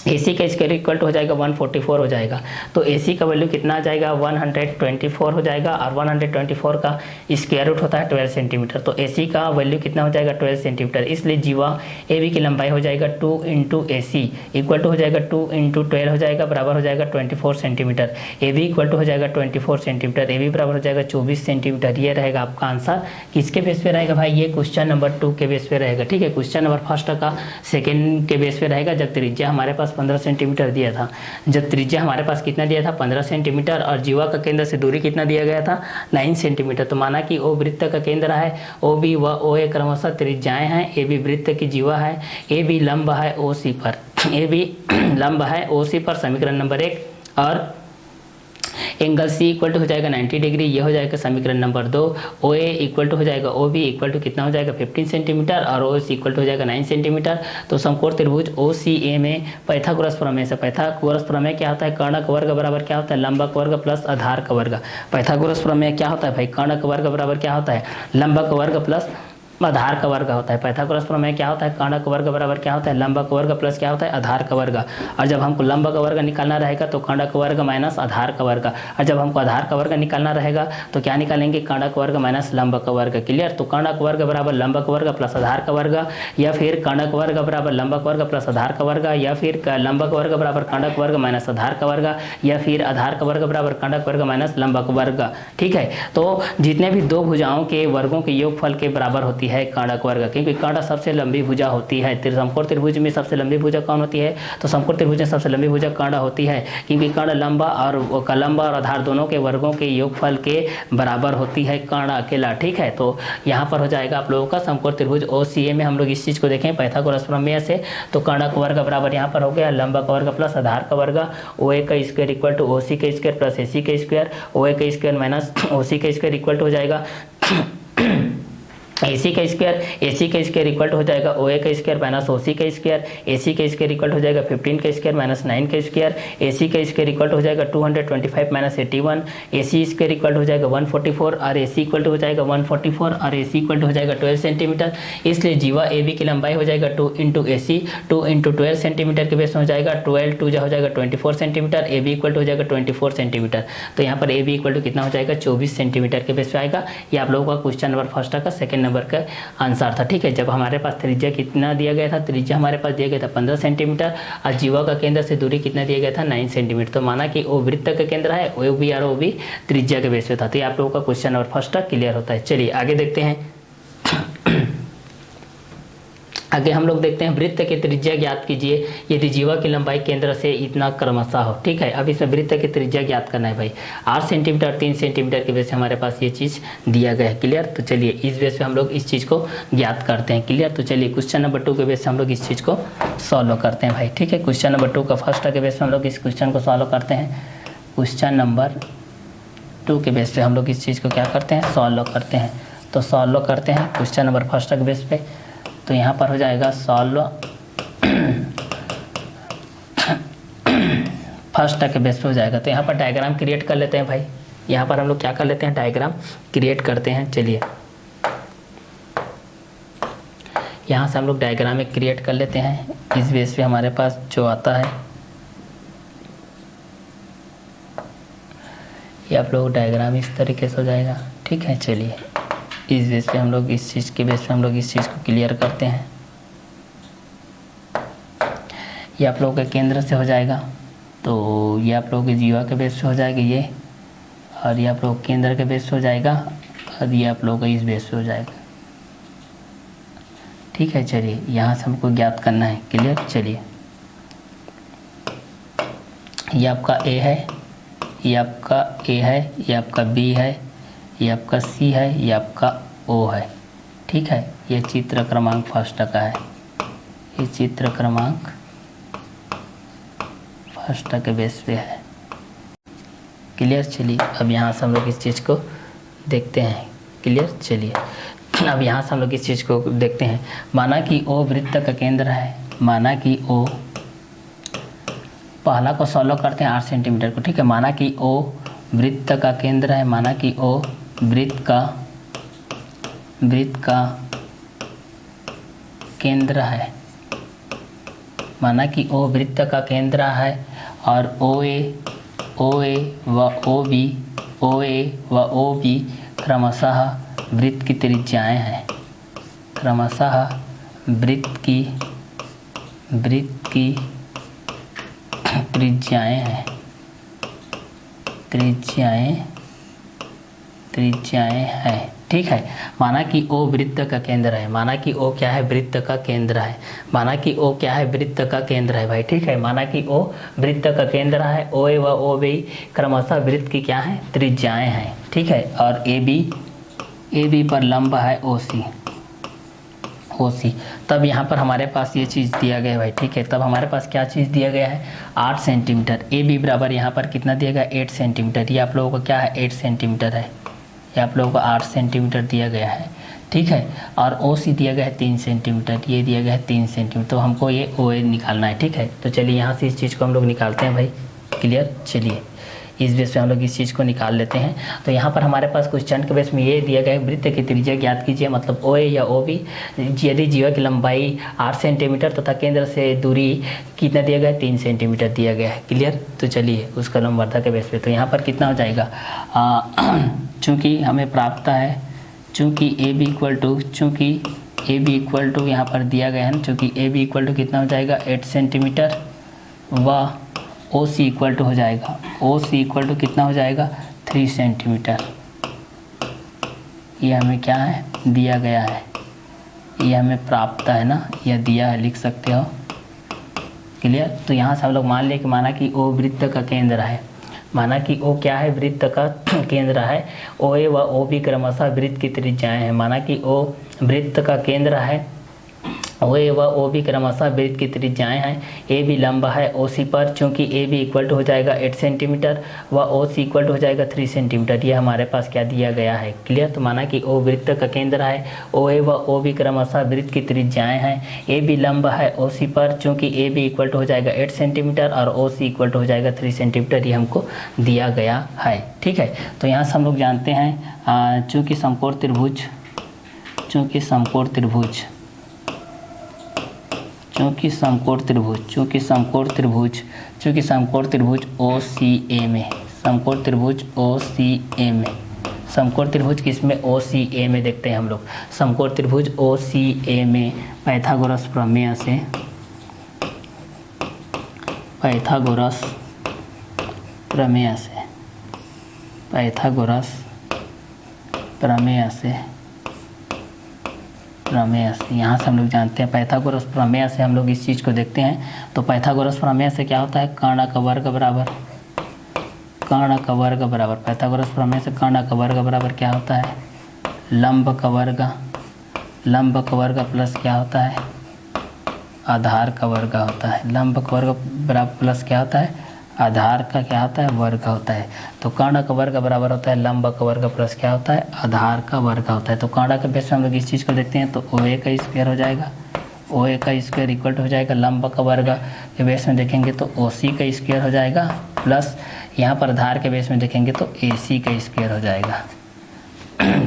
[SPEAKER 1] AC का स्क्वायर इक्वल टू हो जाएगा 144 हो जाएगा। तो AC का वैल्यू कितना आ जाएगा, 124 हो जाएगा, और 124 का स्क्वायर रूट होता है 12 सेंटीमीटर। तो AC का वैल्यू कितना हो जाएगा, 12 सेंटीमीटर। इसलिए जीवा AB की लंबाई हो जाएगा 2 इंटू AC इक्वल टू हो जाएगा 2 इंटू 12 हो जाएगा, बराबर हो जाएगा 24 सेंटीमीटर। AB इक्वल टू हो जाएगा 24 सेंटीमीटर, AB बराबर हो जाएगा 24 सेंटीमीटर। ये रहेगा आपका आंसर। किसके बेस पे रहेगा भाई, ये क्वेश्चन नंबर 2 के बेस पे रहेगा। ठीक है। क्वेश्चन नंबर फर्स्ट का सेकेंड के बेस पे रहेगा, जब त्रिज्या हमारे पास 15 सेंटीमीटर दिया था, जब त्रिज्या हमारे पास कितना दिया था 15 सेंटीमीटर, और जीवा का केंद्र से दूरी कितना दिया गया था 9 सेंटीमीटर। तो माना कि ओ वृत्त का केंद्र है, ओ बी व ओ ए क्रमशः त्रिज्याएं हैं, ए बी वृत्त की जीवा है, ए बी लंब है ओ सी पर, ए बी लंब है ओ सी पर, समीकरण नंबर 1, और एंगल सी इक्वल टू हो जाएगा 90 डिग्री, ये हो जाएगा समीकरण number 2। O A equal to हो जाएगा ओ बी इक्वल टू कितना हो जाएगा 15 सेंटीमीटर, और ओ सी इक्वल टू हो जाएगा 9 सेंटीमीटर। तो समकोण त्रिभुज ओ सी ए में पाइथागोरस प्रमेय से, पाइथागोरस प्रमेय क्या होता है, कर्ण का वर्ग बराबर क्या होता है, लंब का वर्ग प्लस आधार का वर्ग। पाइथागोरस प्रमेय क्या होता है भाई, कर्ण का वर्ग बराबर क्या होता है, लंब का वर्ग प्लस आधार का वर्ग होता है। पाइथागोरस प्रमेय क्या होता है, कर्ण का वर्ग बराबर क्या होता है, लंब का वर्ग प्लस क्या होता है, आधार का वर्ग। और जब हमको लंब का वर्ग निकालना रहेगा तो कर्ण का वर्ग माइनस आधार का वर्ग, और जब हमको आधार का वर्ग निकालना रहेगा तो क्या निकालेंगे, कर्ण का वर्ग माइनस लंब का वर्ग। क्लियर। तो कर्ण का वर्ग बराबर लंब का वर्ग प्लस आधार का वर्ग, या फिर कर्ण का वर्ग बराबर लंब का वर्ग प्लस आधार का वर्ग, या फिर लंब का वर्ग बराबर कर्ण का वर्ग माइनस आधार का वर्ग, या फिर आधार का वर्ग बराबर कर्ण का वर्ग माइनस लंब का वर्ग। ठीक है। तो जितने भी दो भुजाओं के वर्गों के योगफल के बराबर होती है कर्ण का वर्ग, क्योंकि कर्ण सबसे लंबी भुजा होती है। समकोण त्रिभुज में सबसे लंबी भुजा कौन होती है, तो समकोण त्रिभुज में सबसे लंबी भुजा कर्ण होती है, क्योंकि कर्ण लंबा और आधार दोनों के वर्गों के योगफल के बराबर होती है कर्ण अकेला। ठीक है। तो यहाँ पर हो जाएगा आप लोगों का समकोण त्रिभुज OCA में हम लोग इस चीज को देखें पाइथागोरस प्रमेय से, तो कर्ण का वर्ग बराबर यहाँ पर हो गया लंब का वर्ग प्लस आधार का वर्ग, OA का स्क्वायर इक्वल टू OC का स्क्वायर प्लस AC का स्क्वायर, OA का स्क्वायर माइनस OC का स्क्वायर इक्वल टू हो जाएगा AC का स्क्वायर इक्वल टू हो जाएगा OA का स्क्वायर माइनस OC का स्क्वायर, AC का स्क्वायर इक्वल हो जाएगा 15 का स्क्वायर माइनस 9 का स्क्वायर, AC का स्क्वायर इक्वल हो जाएगा 225 माइनस 81, AC स्क्वायर इक्वल हो जाएगा 144, और AC इक्वल हो जाएगा 144, और AC इक्वल हो जाएगा 12 सेंटीमीटर। इसलिए जीवा AB की लंबाई हो जाएगा 2 इंटू AC, 2 इंटू 12 सेंटीमीटर के बेस में हो जाएगा 12, 2 हो जाएगा 24 सेंटीमीटर, AB इक्वल हो जाएगा 24 सेंटीमीटर। तो यहाँ पर AB इक्वल कितना हो जाएगा 24 सेंटीमीटर के बेस पे आएगा। ये आप लोगों का क्वेश्चन नंबर फर्स्ट का सेकंड नंबर का आंसर था। ठीक है। जब हमारे पास त्रिज्या कितना दिया गया था, त्रिज्या हमारे पास दिया गया था 15 सेंटीमीटर, और जीवा का केंद्र से दूरी कितना दिया गया था 9 सेंटीमीटर। तो माना कि वो वृत्त का केंद्र है, वो भी और वो भी त्रिज्या के बेस पे था। तो ये आप लोगों का क्वेश्चन नंबर फर्स्ट क्लियर होता है। चलिए आगे देखते हैं। आगे हम लोग देखते हैं वृत्त की त्रिज्या ज्ञात कीजिए यदि जीवा की लंबाई केंद्र से इतना क्रमशः हो। ठीक है। अब इसमें वृत्त की त्रिज्या ज्ञात करना है भाई। 8 सेंटीमीटर 3 सेंटीमीटर के बेस से हमारे पास ये चीज़ दिया गया है। क्लियर। तो चलिए इस बेस पे हम लोग इस चीज़ को ज्ञात करते हैं। क्लियर। तो चलिए क्वेश्चन नंबर 2 के बेस से हम लोग इस चीज़ को सॉल्व करते हैं भाई। ठीक है। क्वेश्चन नंबर 2 का फर्स्ट के बेस पे हम लोग इस क्वेश्चन को सॉल्व करते हैं। क्वेश्चन नंबर 2 के बेस पे हम लोग इस चीज़ को क्या करते हैं, सॉल्व करते हैं। तो सॉल्व करते हैं क्वेश्चन नंबर फर्स्ट के बेस पे। तो यहाँ पर हो जाएगा सॉल्व फर्स्ट के बेस पे हो जाएगा। तो यहाँ पर डायग्राम क्रिएट कर लेते हैं भाई। यहाँ पर हम लोग क्या कर लेते हैं, डायग्राम क्रिएट करते हैं। चलिए यहाँ से हम लोग डायग्राम एक क्रिएट कर लेते हैं। इस बेस पे हमारे पास जो आता है ये आप लोग डायग्राम इस तरीके से हो जाएगा, ठीक है। चलिए इस बेस पे हम लोग इस चीज़ के बेस पे हम लोग इस चीज़ को क्लियर करते हैं। ये आप लोगों के केंद्र से हो जाएगा। तो ये आप लोगों के जीवा के बेस पे हो जाएगा ये, और ये आप लोग केंद्र के बेस पे हो जाएगा, और ये आप लोगों का इस बेस पे हो जाएगा, ठीक है। चलिए यहाँ से हमको ज्ञात करना है, क्लियर। चलिए ये आपका ए है, ये आपका ए है, ये आपका बी है, ये आपका सी है, ये आपका ओ है, ठीक है। ये चित्र क्रमांक फर्स्ट का है, ये चित्र क्रमांक फर्स्ट के बेस पे है, क्लियर। चलिए अब यहाँ से हम लोग इस चीज़ को देखते हैं, क्लियर। चलिए अब यहाँ से हम लोग इस चीज़ को देखते हैं। माना कि ओ वृत्त का केंद्र है, माना कि ओ, पहला को सॉल्व करते हैं 8 सेंटीमीटर को, ठीक है। माना कि ओ वृत्त का केंद्र है, माना कि ओ वृत्त का केंद्र है, माना कि ओ वृत्त का केंद्र है, और ओ ए व ओ बी क्रमशः वृत्त की त्रिज्याएं हैं, क्रमशः वृत्त की त्रिज्याएं हैं, त्रिज्याएं हैं, ठीक है। माना कि ओ वृत्त का केंद्र है, माना कि ओ क्या है, वृत्त का केंद्र है, माना कि ओ क्या है, वृत्त का केंद्र है भाई, ठीक है। माना कि ओ वृत्त का केंद्र है, ओ ए व ओ बी क्रमशः वृत्त की क्या है, त्रिज्याएं हैं, ठीक है। और ए बी पर लंब है ओ सी। तब यहाँ पर हमारे पास ये चीज़ दिया गया है भाई, ठीक है। तब हमारे पास क्या चीज़ दिया गया है, 8 सेंटीमीटर। ए बी बराबर यहाँ पर कितना दिया गया, 8 सेंटीमीटर। ये आप लोगों को क्या है, 8 सेंटीमीटर है, ये आप लोगों को 8 सेंटीमीटर दिया गया है, ठीक है। और ओ सी दिया गया है 3 सेंटीमीटर, ये दिया गया है 3 सेंटीमीटर। तो हमको ये ओ ए निकालना है, ठीक है। तो चलिए यहाँ से इस चीज़ को हम लोग निकालते हैं भाई, क्लियर। चलिए इस बेस पे हम लोग इस चीज़ को निकाल लेते हैं। तो यहाँ पर हमारे पास क्वेश्चन के बेस में ये दिया गया है, वृत्त की त्रिज्या ज्ञात कीजिए, मतलब ओ ए या ओ बी, यदि जीवा की लंबाई 8 सेंटीमीटर तथा केंद्र से दूरी कितना दिया गया है, 3 सेंटीमीटर दिया गया है, क्लियर। तो चलिए उसका लंबवर्धक के बेस पे तो यहाँ पर कितना हो जाएगा, चूँकि हमें प्राप्त है, चूँकि ए बी इक्वल टू यहाँ पर दिया गया है ना, चूँकि ए बी इक्वल टू कितना हो जाएगा, 8 सेंटीमीटर, व ओ सी इक्वल टू हो जाएगा, ओ सी इक्वल टू कितना हो जाएगा, 3 सेंटीमीटर। ये हमें क्या है, दिया गया है, ये हमें प्राप्त है ना, यह दिया है, लिख सकते हो, क्लियर। तो यहाँ से हम लोग मान लिए कि माना कि ओ वृत्त का केंद्र है, माना कि ओ क्या है, वृत्त का केंद्र है, ओ ए व ओ बी क्रमशः वृत्त की त्रिज्याएं हैं। माना कि ओ वृत्त का केंद्र है, ओ ए व ओ बी क्रमशः वृत्त की त्रिज्याएं हैं। ए बी लंब है ओ सी पर, चूँकि ए बी इक्वल टू हो जाएगा 8 सेंटीमीटर व ओ सी इक्वल टू हो जाएगा 3 सेंटीमीटर। ये हमारे पास क्या दिया गया है, क्लियर। तो माना कि ओ वृत्त का केंद्र है, ओ ए व ओ बी क्रमशः वृत्त की त्रिज्याएं हैं। ए बी लंब है ओ सी पर, चूँकि ए बी इक्वल टू हो जाएगा 8 सेंटीमीटर और ओ सी इक्वल टू हो जाएगा 3 सेंटीमीटर। ये हमको दिया गया है, ठीक है। तो यहाँ से हम लोग जानते हैं, चूँकि समकोण त्रिभुज ओ सी ए में, समकोण त्रिभुज किसमें, ओ सी ए में देखते हैं हम लोग। समकोण त्रिभुज ओ सी ए में पाइथागोरस प्रमेय से यहाँ से हम लोग जानते हैं, पाइथागोरस प्रमेय से हम लोग इस चीज़ को देखते हैं। तो पाइथागोरस प्रमेय से क्या होता है, कर्ण का वर्ग बराबर, पाइथागोरस प्रमेय से कर्ण का वर्ग बराबर क्या होता है, लंब का वर्ग प्लस क्या होता है, आधार का वर्ग होता है। लंब का वर्ग बराबर प्लस क्या होता है, आधार का क्या होता है, वर्ग होता है। तो कर्ण का वर्ग बराबर होता है लंब का वर्ग प्लस क्या होता है, आधार का वर्ग होता है। तो कर्ण के बेस में हम लोग इस चीज़ को देखते हैं, तो OA का स्क्वायर हो जाएगा, OA का स्क्वायर इक्वल टू हो जाएगा लंब का वर्ग के बेस में देखेंगे तो OC का स्क्वायर हो जाएगा, प्लस यहाँ पर आधार के बेस में देखेंगे तो AC का स्क्वायर हो जाएगा।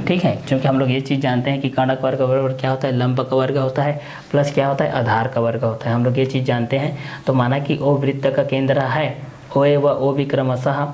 [SPEAKER 1] ठीक है, क्योंकि हम लोग ये चीज़ जानते हैं कि कर्ण का वर्ग बराबर क्या होता है, लंब का वर्ग होता है, प्लस क्या होता है, आधार का वर्ग होता है। हम लोग ये चीज़ जानते हैं। तो माना कि O वृत्त का केंद्र है, OA व OB क्रमशः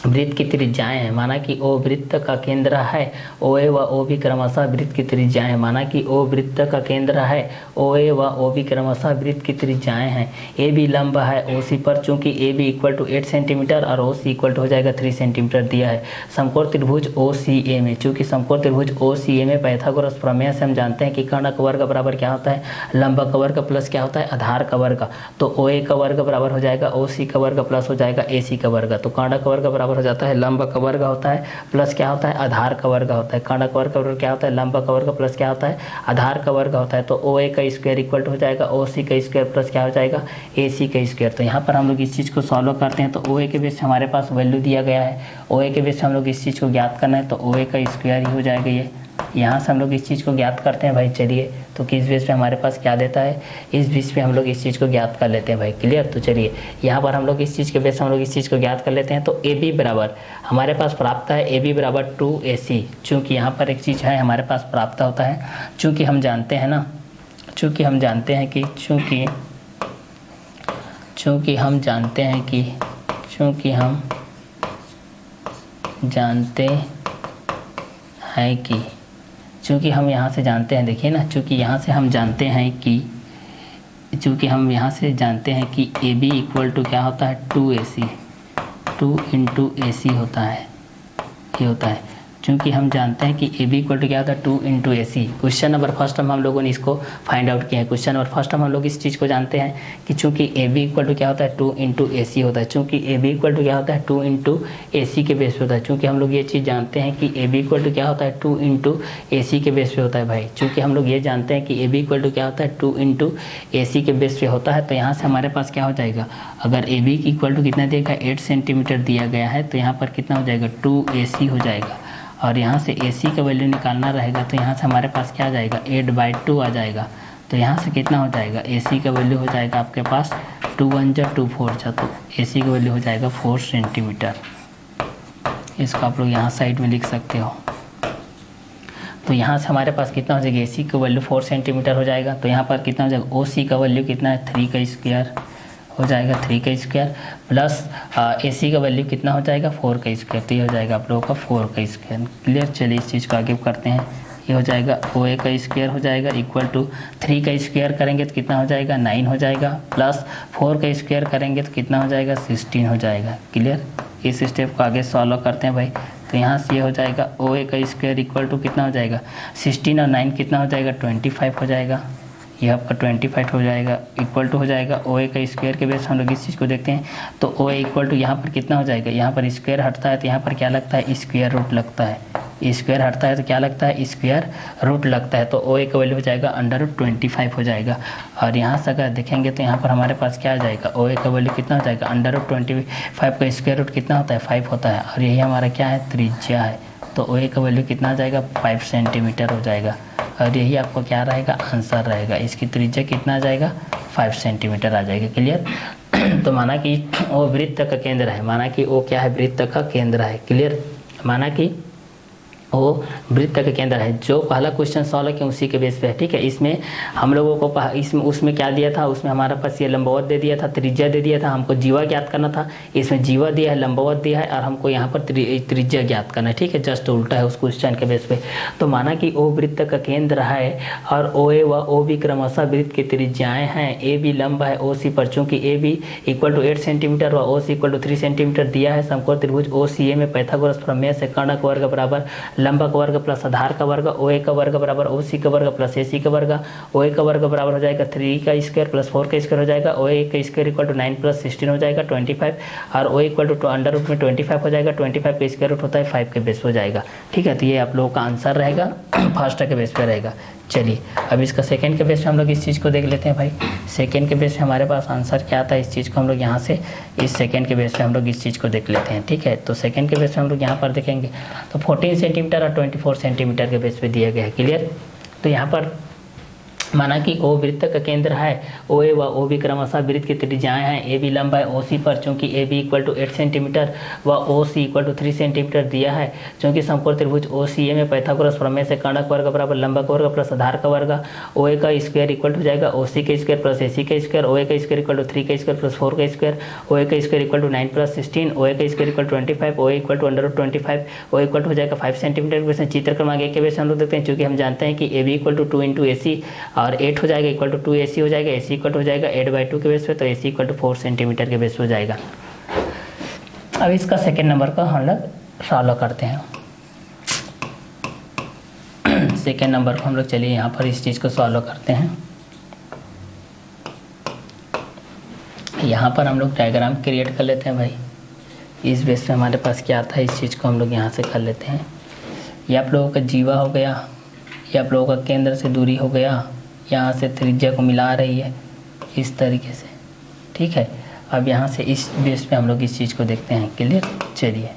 [SPEAKER 1] वृत्त की त्रिज्याएं हैं। माना कि O वृत्त का केंद्र है, OA व OB क्रमशः वृत्त की त्रिज्याएं हैं। माना कि O वृत्त का केंद्र है, OA व OB क्रमशः वृत्त की त्रिज्याएं हैं। AB लंब है OC पर, चूंकि AB इक्वल टू 8 सेंटीमीटर और OC इक्वल टू हो जाएगा 3 सेंटीमीटर दिया है। समकोण त्रिभुज OCA में, चूंकि समकोण त्रिभुज OCA में पाइथागोरस प्रमेय से हम जानते हैं कि कर्ण का वर्ग बराबर क्या होता है, लंब का वर्ग प्लस क्या होता है, आधार का वर्ग। तो OA का वर्ग बराबर हो जाएगा OC का वर्ग प्लस हो जाएगा AC का वर्ग। तो कर्ण का वर्ग बराबर हो जाता है लंब का वर्ग होता है प्लस क्या होता है, आधार का वर्ग होता है। कर्ण का वर्ग क्या होता है, लंब का वर्ग प्लस क्या होता है, आधार का वर्ग होता है। तो OA का स्क्वायर इक्वल टू हो जाएगा OC का स्क्वायर प्लस क्या हो जाएगा, AC का स्क्वायर। तो यहाँ पर हम लोग इस चीज़ को सॉल्व करते हैं। तो OA के बेस से हमारे पास वैल्यू दिया गया है, OA के बेस से हम लोग इस चीज़ को ज्ञात करना है। तो OA का स्क्वायर ही हो जाएगा ये। यहाँ से हम लोग इस चीज़ को ज्ञात करते हैं भाई। चलिए, तो किस बेस पे हमारे पास क्या देता है, इस बेस पे हम लोग इस चीज़ को ज्ञात कर लेते हैं भाई। क्लियर। तो चलिए यहाँ पर हम लोग इस चीज़ के बेस हम लोग इस चीज़ को ज्ञात कर लेते हैं। तो AB बराबर हमारे पास प्राप्त है, AB बराबर 2AC। चूँकि यहाँ पर एक चीज़ है हमारे पास प्राप्त होता है, चूँकि हम जानते हैं ना, चूँकि हम जानते हैं कि चूँकि हम जानते हम यहाँ से जानते हैं, देखिए ना, चूँकि यहाँ से हम जानते हैं कि AB इक्वल टू क्या होता है, 2AC, 2 इंटू AC होता है, ये होता है। चूँकि हम जानते हैं कि AB इक्वल टू क्या होता है, 2 into AC। Question number first हम लोगों ने इसको फाइंड आउट किया है। क्वेश्चन नंबर फर्स्ट हम लोग इस चीज़ को जानते हैं कि चूँकि AB इक्वल टू क्या होता है, 2 इंटू AC होता है। चूँकि AB इक्वल टू क्या होता है, 2 इंटू AC के बेस पे होता है। चूँकि हम लोग ये चीज़ जानते हैं कि AB इक्वल टू क्या होता है, 2 इंटू AC के बेस पे होता है भाई। चूँकि हम लोग ये जानते हैं कि AB इक्वल टू क्या होता है, 2 इंटू AC के बेस पे होता है। तो यहाँ से हमारे पास क्या हो जाएगा, अगर AB इक्वल टू कितना देगा, 8 सेंटीमीटर दिया गया है, तो यहाँ पर कितना हो जाएगा, 2AC हो जाएगा। और यहाँ से AC का वैल्यू निकालना रहेगा, तो यहाँ से हमारे पास क्या आ जाएगा, 8/2 आ जाएगा। तो यहाँ से कितना हो जाएगा, AC का वैल्यू हो जाएगा आपके पास 2 1 जा 2 4 जा, तो AC का वैल्यू हो जाएगा 4 सेंटीमीटर। इसको आप लोग यहाँ साइड में लिख सकते हो। तो यहाँ से हमारे पास कितना हो जाएगा, AC का वैल्यू 4 सेंटीमीटर हो जाएगा। तो यहाँ पर कितना हो जाएगा, OC का वैल्यू कितना है, 3 का स्क्वायर हो जाएगा, 3 का स्क्वायर प्लस AC का वैल्यू कितना हो जाएगा, 4 का स्क्वायर। तो ये हो जाएगा आप लोगों का 4 का स्क्वायर। क्लियर। चलिए इस चीज़ को आगे करते हैं। ये हो जाएगा OA का स्क्वायर हो जाएगा इक्वल टू 3 का स्क्वायर करेंगे तो कितना हो जाएगा, 9 हो जाएगा, प्लस 4 का स्क्वायर करेंगे तो कितना हो जाएगा, 16 हो जाएगा। क्लियर। इस स्टेप को आगे सॉल्व करते हैं भाई। तो यहाँ से ये हो जाएगा OA का स्क्वायर इक्वल टू कितना हो जाएगा, 16 और 9 कितना हो जाएगा, 25 हो जाएगा। ये आपका 25 हो जाएगा इक्वल टू हो जाएगा OA का स्क्वायर के बेस हम लोग इस चीज़ को देखते हैं। तो OA इक्वल टू यहाँ पर कितना हो जाएगा, यहाँ पर स्क्वायर हटता है तो यहाँ पर क्या लगता है, स्क्वायर रूट लगता है। स्क्वायर हटता है तो क्या लगता है, स्क्वायर रूट लगता है। तो OA का वैल्यू हो जाएगा √25 हो जाएगा। और यहाँ से अगर देखेंगे तो यहाँ पर हमारे पास क्या आ जाएगा, OA का वैल्यू कितना हो जाएगा, √25 का स्क्वायर रूट कितना होता है, 5 होता है। और यही हमारा क्या है, त्रिज्या है। तो OA का वैल्यू कितना आ जाएगा, 5 सेंटीमीटर हो जाएगा। और यही आपको क्या रहेगा, आंसर रहेगा। इसकी त्रिज्या कितना आ जाएगा, 5 सेंटीमीटर आ जाएगा। क्लियर। तो माना कि वो वृत्त का केंद्र है, माना कि वो क्या है, वृत्त का केंद्र है। क्लियर। माना कि वो वृत्त का केंद्र है। जो पहला क्वेश्चन सॉल्व किया उसी के बेस पे है। ठीक है। इसमें हम लोगों को इसमें उसमें क्या दिया था, उसमें हमारे पास ये लंबवत दे दिया था, त्रिज्या दे दिया था, हमको जीवा ज्ञात करना था। इसमें जीवा दिया है, लंबवत दिया है, और हमको यहाँ पर त्रिज्या ज्ञात करना है। ठीक है। जस्ट उल्टा है उस क्वेश्चन के बेस पे। तो माना कि ओ वृत्त का केंद्र है और OA व OB क्रमशः वृत्त की त्रिज्याएँ हैं। AB लंब है OC पर, चूँकि AB इक्वल टू 8 सेंटीमीटर व OC इक्वल टू 3 सेंटीमीटर दिया है। समकोण त्रिभुज OCA में पाइथागोरस प्रमेय से कर्ण का वर्ग बराबर लंब का वर्ग प्लस आधार का वर्ग, OA का वर्ग बराबर OC का वर्ग प्लस AC का वर्ग। OA का वर्ग बराबर हो जाएगा 3 का स्क्वायर प्लस 4 का स्क्वायर हो जाएगा। OA का स्क्वायर इक्वल टू 9 प्लस 16 हो जाएगा 25। और OA equal to under root में 25 हो जाएगा। 25 का स्क्वायर रूट होता है 5 के बेस हो जाएगा। ठीक है। तो ये आप लोगों का आंसर रहेगा, फर्स्ट के बेस पे रहेगा। चलिए अब इसका सेकंड के बेस पे हम लोग इस चीज़ को देख लेते हैं भाई। सेकंड के बेस पे हमारे पास आंसर क्या आता है, इस चीज़ को हम लोग यहाँ से इस सेकंड के बेस पे हम लोग इस चीज़ को देख लेते हैं। ठीक है, तो सेकंड के बेस पे हम लोग यहाँ पर देखेंगे तो 14 सेंटीमीटर और 24 सेंटीमीटर के बेस पे दिया गया है। क्लियर, तो यहाँ पर माना कि ओ वृत्त का केंद्र है, ओ ए व ओ बी क्रमशः वृत्त की त्रिज्याएं हैं। ए बी लंब है ओ सी पर, चूंकि A B equal to 8 centimetre व O C equal to 3 centimetre दिया है। चूंकि समकोण त्रिभुज ओ सी ए में पाइथागोरस प्रमेय से कर्णक वर्ग बराबर लंबक वर्ग प्लस आधार का वर्ग, ओ ए का स्क्वायर इक्वल टू जाएगा ओ सी का स्क्वायर प्लस ए सी का स्क्वायर, ओ ए का स्क्वायर इक्वल टू 3 का स्क्वायर प्लस 4 का स्क्वायर, ओ ए का square equal to 9 plus 16, O A का square equal 25, O A equal to under 25, O equal to हो जाएगा 5 सेंटीमीटर के बेस में। चित्र क्रमांक 1 के बेस हम लोग देखते हैं, चूंकि हम जानते हैं कि A B equal to 2 into A C और 8 हो जाएगा इक्वल टू 2 AC हो जाएगा, AC इक्वल हो जाएगा 8/2 के बेस पे, तो AC इक्वल टू 4 सेंटीमीटर के बेस पे हो जाएगा। अब इसका सेकेंड नंबर का हम लोग सॉल्व करते हैं। सेकेंड नंबर को हम लोग चलिए यहाँ पर इस चीज़ को सॉल्व करते हैं। यहाँ पर हम लोग डायग्राम क्रिएट कर लेते हैं भाई। इस बेस पे हमारे पास क्या आता है, इस चीज़ को हम लोग यहाँ से कर लेते हैं। ये आप लोगों का जीवा हो गया, ये आप लोगों का केंद्र से दूरी हो गया, यहाँ से त्रिज्या को मिला रही है इस तरीके से। ठीक है, अब यहाँ से इस बेस पे हम लोग इस चीज़ को देखते हैं। क्लियर, चलिए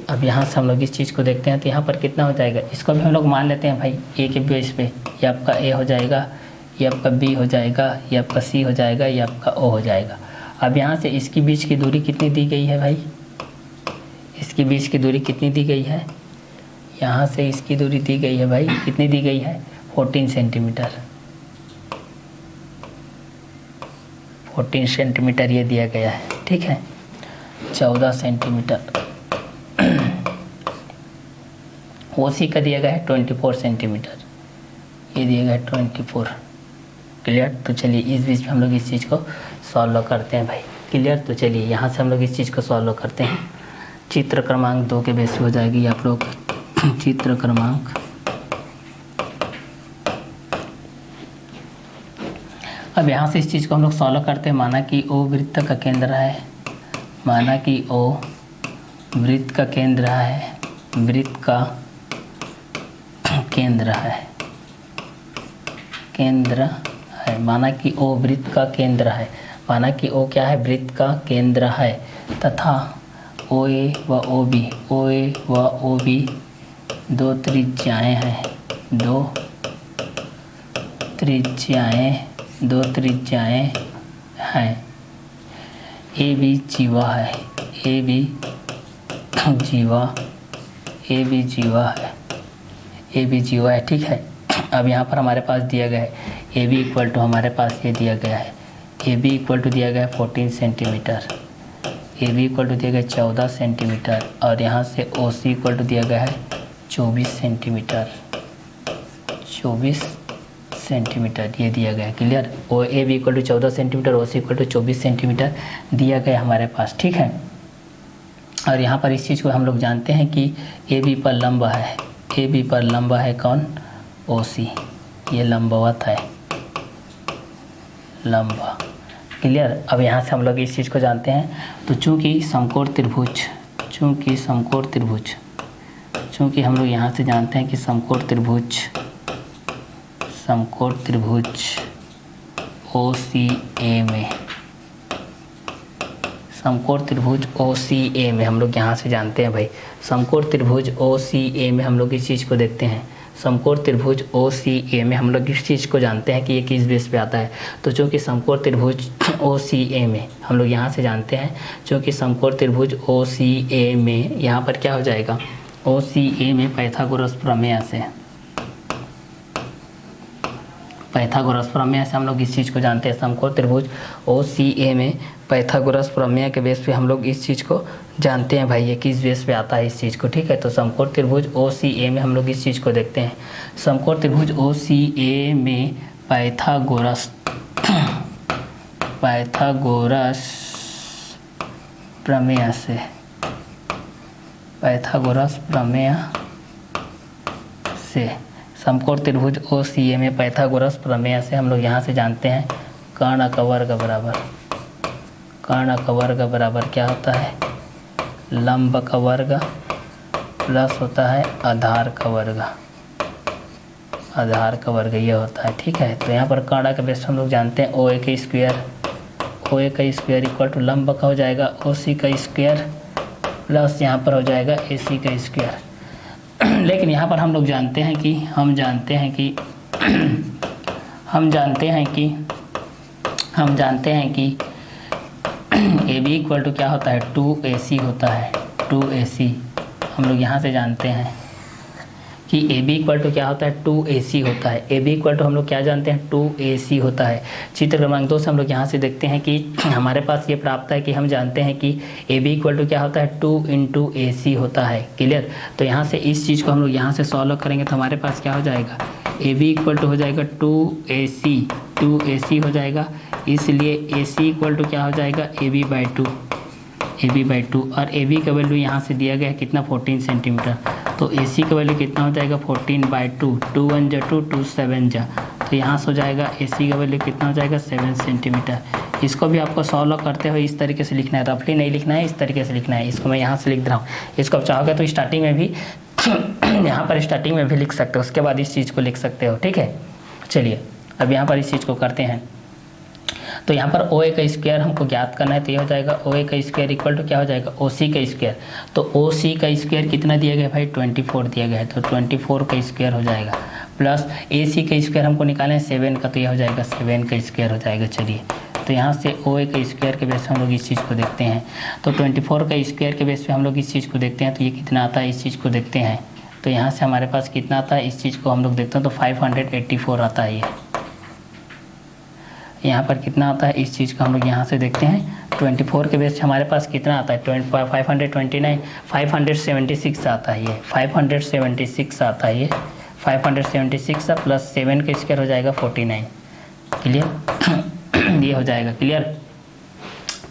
[SPEAKER 1] अब यहाँ से हम लोग इस चीज़ को देखते हैं। तो यहाँ पर कितना हो जाएगा, इसको भी हम लोग मान लेते हैं भाई ए के बेस पे। ये आपका ए हो जाएगा, ये आपका बी हो जाएगा, ये आपका सी हो जाएगा, ये आपका ओ हो जाएगा। अब यहाँ से इसकी बीच की दूरी कितनी दी गई है भाई, इसकी बीच की दूरी कितनी दी गई है, यहाँ से इसकी दूरी दी गई है भाई, कितनी दी गई है 14 सेंटीमीटर। 14 सेंटीमीटर ये दिया गया है। ठीक है, 14 सेंटीमीटर ओसी का दिया गया है 24 सेंटीमीटर, ये दिया गया है 24। क्लियर, तो चलिए इस बीच में हम लोग इस चीज़ को सॉल्व करते हैं भाई। क्लियर, तो चलिए यहाँ से हम लोग इस चीज़ को सॉल्व करते हैं। चित्र क्रमांक 2 के बेस पे हो जाएगी आप लोग चित्र क्रमांक अब यहाँ से इस चीज़ को हम लोग सॉल्व करते हैं। माना कि ओ वृत्त का केंद्र है, माना कि ओ वृत्त का केंद्र है, वृत्त का केंद्र है, केंद्र है। माना कि ओ वृत्त का केंद्र है, माना कि ओ क्या है, वृत्त का केंद्र है तथा ओ ए व ओ बी, ओ ए व ओ बी दो त्रिज्याएं हैं, दो त्रिज्याएं हैं। ए बी जीवा है, ए बी जीवा है। ठीक है, अब यहाँ पर हमारे पास दिया गया है ए बी इक्वल टू, हमारे पास ये दिया गया है ए बी इक्वल टू दिया गया है 14 centimetre, A B equal to दिया गया है 14 सेंटीमीटर और यहाँ से ओ सी इक्वल टू दिया गया है 24 सेंटीमीटर, 24 सेंटीमीटर ये दिया गया है। Clear, O A B equal to 14 centimetre, O C equal to 24 centimetre दिया गया हमारे पास। ठीक है, और यहाँ पर इस चीज़ को हम लोग जानते हैं कि ए बी पर लंब है, ए बी पर लंब है कौन, ओ सी, ये लंबवत है, लंबा। क्लियर, अब यहाँ से हम लोग इस चीज़ को जानते हैं। तो चूँकि समकोण हम लोग यहाँ से जानते हैं कि समकोण त्रिभुज ओ सी ए में, समकोण त्रिभुज ओ सी ए में हम लोग यहाँ से जानते हैं भाई, समकोण त्रिभुज ओ सी ए में हम लोग इस चीज़ को देखते हैं। समकोण त्रिभुज ओ सी ए में हम लोग इस चीज़ को जानते हैं कि ये किस बेस पे आता है। तो चूँकि समकोण त्रिभुज ओ सी ए में हम लोग यहाँ से जानते हैं, चूँकि समकोण त्रिभुज ओ सी ए में यहाँ पर क्या हो जाएगा, ओ सी ए में पाइथागोरस प्रमेय से हम लोग इस चीज़ को जानते हैं। समकोण त्रिभुज ओ सी ए में पाइथागोरस प्रमेय के बेस पे हम लोग इस चीज़ को जानते हैं भाई, ये किस बेस पे आता है इस चीज़ को। ठीक है, तो समकोण त्रिभुज ओ सी ए में हम लोग इस चीज़ को देखते हैं। समकोण त्रिभुज ओ सी ए में पाइथागोरस प्रमेय से समकोण त्रिभुज ओ सी ए में पाइथागोरस प्रमेय से हम लोग यहाँ से जानते हैं कर्ण का वर्ग बराबर क्या होता है, लंब का वर्ग प्लस होता है आधार का वर्ग, आधार का वर्ग ये होता है। ठीक है, तो यहाँ पर काड़ा का बेस हम लोग जानते हैं ओ ए का स्क्वायर, ओ ए का स्क्वायर इक्वल टू लंब का हो जाएगा ओ सी का स्क्वायर प्लस यहाँ पर हो जाएगा ए सी का स्क्वायर। लेकिन यहाँ पर हम लोग जानते हैं कि हम जानते हैं कि ए बी इक्वल टू क्या होता है 2AC होता है, 2AC। हम लोग यहाँ से जानते हैं कि ए बी इक्वल टू क्या होता है 2AC होता है। ए बी इक्वल टू हम लोग क्या जानते हैं 2AC होता है। चित्र क्रमांक 2 से हम लोग यहाँ से देखते हैं कि हमारे पास ये प्राप्त है कि हम जानते हैं कि ए बी इक्वल टू क्या होता है 2 × AC होता है। क्लियर, तो यहाँ से इस चीज़ को हम लोग यहाँ से सॉल्व करेंगे तो हमारे पास क्या हो जाएगा ए बी इक्वल टू हो जाएगा 2AC हो जाएगा, इसलिए AC इक्वल टू क्या हो जाएगा AB/2 और AB का वैल्यू यहाँ से दिया गया है कितना 14 सेंटीमीटर, तो AC का वैल्यू कितना हो जाएगा 14/2, 2 1 जा 2, 2 7 जा, तो यहाँ से हो जाएगा AC का वैल्यू कितना हो जाएगा 7 सेंटीमीटर। इसको भी आपको सॉल्व करते हुए इस तरीके से लिखना है, रफली नहीं लिखना है, इस तरीके से लिखना है। इसको मैं यहाँ से लिख रहा हूँ, इसको आप चाहोगे तो स्टार्टिंग में भी यहाँ पर स्टार्टिंग में भी लिख सकते हो, उसके बाद इस चीज़ को लिख सकते हो। ठीक है, चलिए अब यहाँ पर इस चीज़ को करते हैं। तो यहाँ पर ओ ए का स्क्वायर हमको ज्ञात करना है, तो ये हो जाएगा ओ ए का स्क्वायर इक्वल टू क्या हो जाएगा ओ सी का स्क्वायर। तो ओ सी का स्क्वायर कितना दिया गया भाई 24 दिया गया है, तो 24 का स्क्वायर हो जाएगा प्लस ए सी का स्क्वायर हमको निकालें 7 का, तो यह हो जाएगा 7 का स्क्वायर हो जाएगा। चलिए तो यहाँ से ओ ए का स्क्वायर के बेस पे हम लोग इस चीज़ को देखते हैं, तो 24 का स्क्वायर के बेस पे हम लोग इस चीज़ को देखते हैं, तो ये कितना आता है इस चीज़ को देखते हैं। तो यहाँ से हमारे पास कितना आता है इस चीज़ को हम लोग देखते हैं, तो 584 आता है। ये यहाँ पर कितना आता है इस चीज़ को हम लोग यहाँ से देखते हैं, 24 के बेस से हमारे पास कितना आता है 529 576 आता है। ये 576 आता है, ये 576 प्लस 7 का स्क्वायर हो जाएगा 49। क्लियर, ये हो जाएगा क्लियर।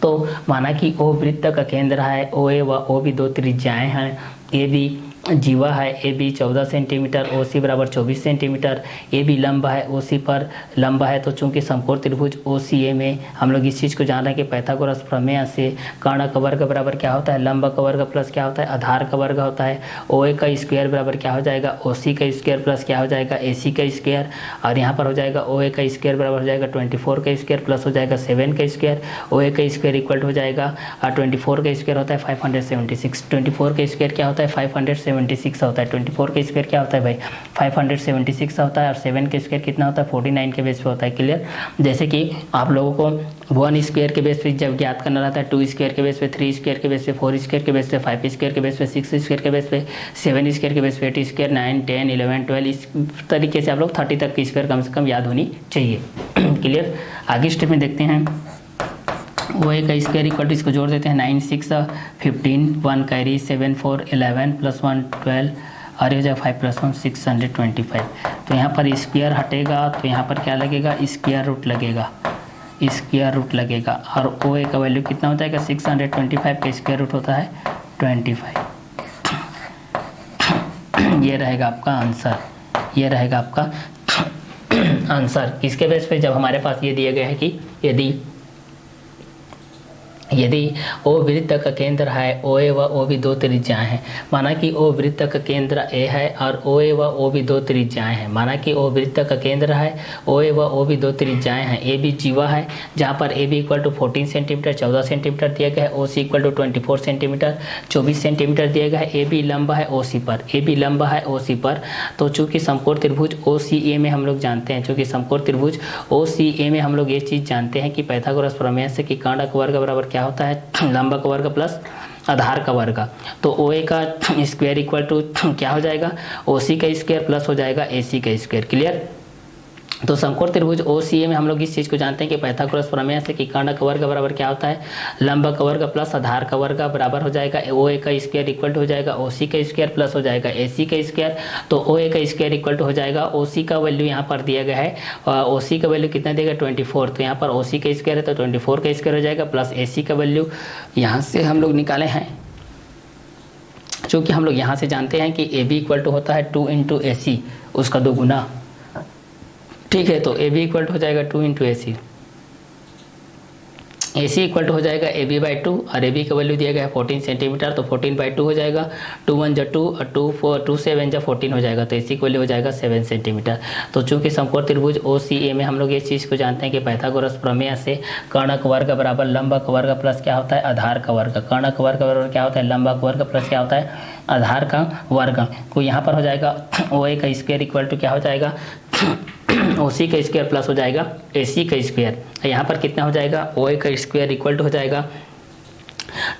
[SPEAKER 1] तो माना कि ओ वृत्त का केंद्र है, ओ ए व ओ बी दो त्रिज्याएं हैं, ए बी जीवा है, ए बी 14 सेंटीमीटर, ओ सी बराबर 24 सेंटीमीटर, ए बी लंब है, ओ सी पर लंब है। तो चूंकि समकोण त्रिभुज ओ सी ए में हम लोग इस चीज़ को जान रहे हैं कि पाइथागोरस प्रमेय से कर्ण का वर्ग बराबर क्या होता है लंब का वर्ग प्लस क्या होता है आधार का वर्ग होता है। ओ ए का स्क्वायर बराबर क्या हो जाएगा ओ सी का स्क्वायर प्लस क्या हो जाएगा ए सी का स्क्वायर, और यहाँ पर हो जाएगा ओ ए का स्क्वायर बराबर हो जाएगा 24 का स्क्वायर प्लस हो जाएगा 7 का स्क्वायर। ओ ए का स्क्वायर इक्वल हो जाएगा 24 का स्क्वायर होता है 576, 24 का स्क्वायर क्या होता है 576 होता है। 24 का स्क्वायर क्या होता है भाई 576 होता है, और 7 का स्क्वायर कितना होता है 49 के बेस पे होता है। क्लियर, जैसे कि आप लोगों को 1 स्क्वायर के बेस पे जब ज्ञात करना रहता है, 2 स्क्वायर के बेस पे, 3 स्क्वायर के बेस पे, 4 स्क्वायर के बेस पे, 5 स्क्वायर के बेस पे, 6 स्क्वायर के बेस पे, 7 स्क्वायर के बेस पे, 8 स्क्वायर, 9 10 11 12 इस तरीके से आप लोग 30 तक की स्क्वायर कम से कम याद होनी चाहिए। क्लियर, आगे स्टेप में देखते हैं। ओ ए का स्क्वायर इक्वल टू इसको जोड़ देते हैं 9 6 15 1 कैरी 7 4 11 प्लस 1 12 और ये हो जाएगा 5 प्लस 1 625। तो यहाँ पर स्क्वायर हटेगा तो यहाँ पर क्या लगेगा स्क्वायर रूट लगेगा, स्क्वायर रूट लगेगा, और ओ ए का वैल्यू कितना हो जाएगा 625 का स्क्वायर रूट होता है 25। ये रहेगा आपका आंसर, ये रहेगा आपका आंसर। किसके बेस पे, जब हमारे पास ये दिया गया है कि यदि ओ वृत्त का केंद्र है, ओ ए व ओ बी दो त्रिज्याएं हैं। माना कि ओ वृत्त का केंद्र ए है और ओ ए व ओ बी दो त्रिज्याएं हैं। माना कि ओ वृत्त का केंद्र है, ओ ए व ओ बी दो त्रिज्याएं हैं। ए बी जीवा है जहाँ पर A B equal to 14 centimetre 14 centimetre दिया गया है, O C equal to 24 centimetre 24 centimetre दिया गया है। ए बी लंबा है ओ सी पर, ए बी लंबा है ओ सी पर। तो चूँकि समकोण त्रिभुज ओ सी ए में हम लोग जानते हैं, चूँकि समकोण त्रिभुज ओ सी ए में हम लोग ये चीज़ जानते हैं कि पाइथागोरस प्रमेय से कि कर्ण का वर्ग बराबर क्या होता है लंब का वर्ग प्लस आधार का वर्ग। तो ओ ए का स्क्वायर इक्वल टू क्या हो जाएगा ओ सी का स्क्वायर प्लस हो जाएगा ए सी का स्क्वायर। क्लियर, तो समकोण त्रिभुज ओ सी ए में हम लोग इस चीज़ को जानते हैं कि पाइथागोरस प्रमेय से कि कर्ण का वर्ग बराबर क्या होता है लंब का वर्ग प्लस आधार का वर्ग बराबर हो जाएगा ओ ए का स्क्वायर इक्वल टू हो जाएगा ओ सी का स्क्वायर प्लस हो जाएगा ए सी का स्क्वायर। तो ओ ए का स्क्वायर इक्वल टू हो जाएगा ओ सी का वैल्यू यहाँ पर दिया गया है, ओ सी का वैल्यू कितना देगा 24। तो यहाँ पर ओ सी का स्क्वायर है तो 24 का स्क्वायर हो जाएगा प्लस ए सी का वैल्यू यहाँ से हम लोग निकाले हैं, चूँकि हम लोग यहाँ से जानते हैं कि ए बी इक्वल टू होता है 2 × ए सी उसका 2 गुना। ठीक है, तो ए बी इक्वल हो जाएगा 2 × ए सी, AC इक्वल टू हो जाएगा AB/2 और AB का वैल्यू दिया गया है 14 सेंटीमीटर, तो 14/2 हो जाएगा। 2 1 जा 2 और 2 7 जा 14 हो जाएगा, तो AC का वैल्यू हो जाएगा 7 सेंटीमीटर। तो चूंकि समकोण त्रिभुज OCA में हम लोग इस चीज़ को जानते हैं कि पाइथागोरस प्रमेय से कर्ण का वर्ग बराबर लंब का वर्ग प्लस क्या होता है, आधार का वर्ग। कर्ण का वर्ग बराबर क्या होता है, लंब का वर्ग प्लस क्या होता है, आधार का वर्ग। तो यहाँ पर हो जाएगा OA का स्क्वायर इक्वल टू क्या हो जाएगा, OC का स्क्वायर प्लस हो जाएगा AC का स्क्वायर। यहाँ पर कितना हो जाएगा, OA का स्क्वायर इक्वल टू हो जाएगा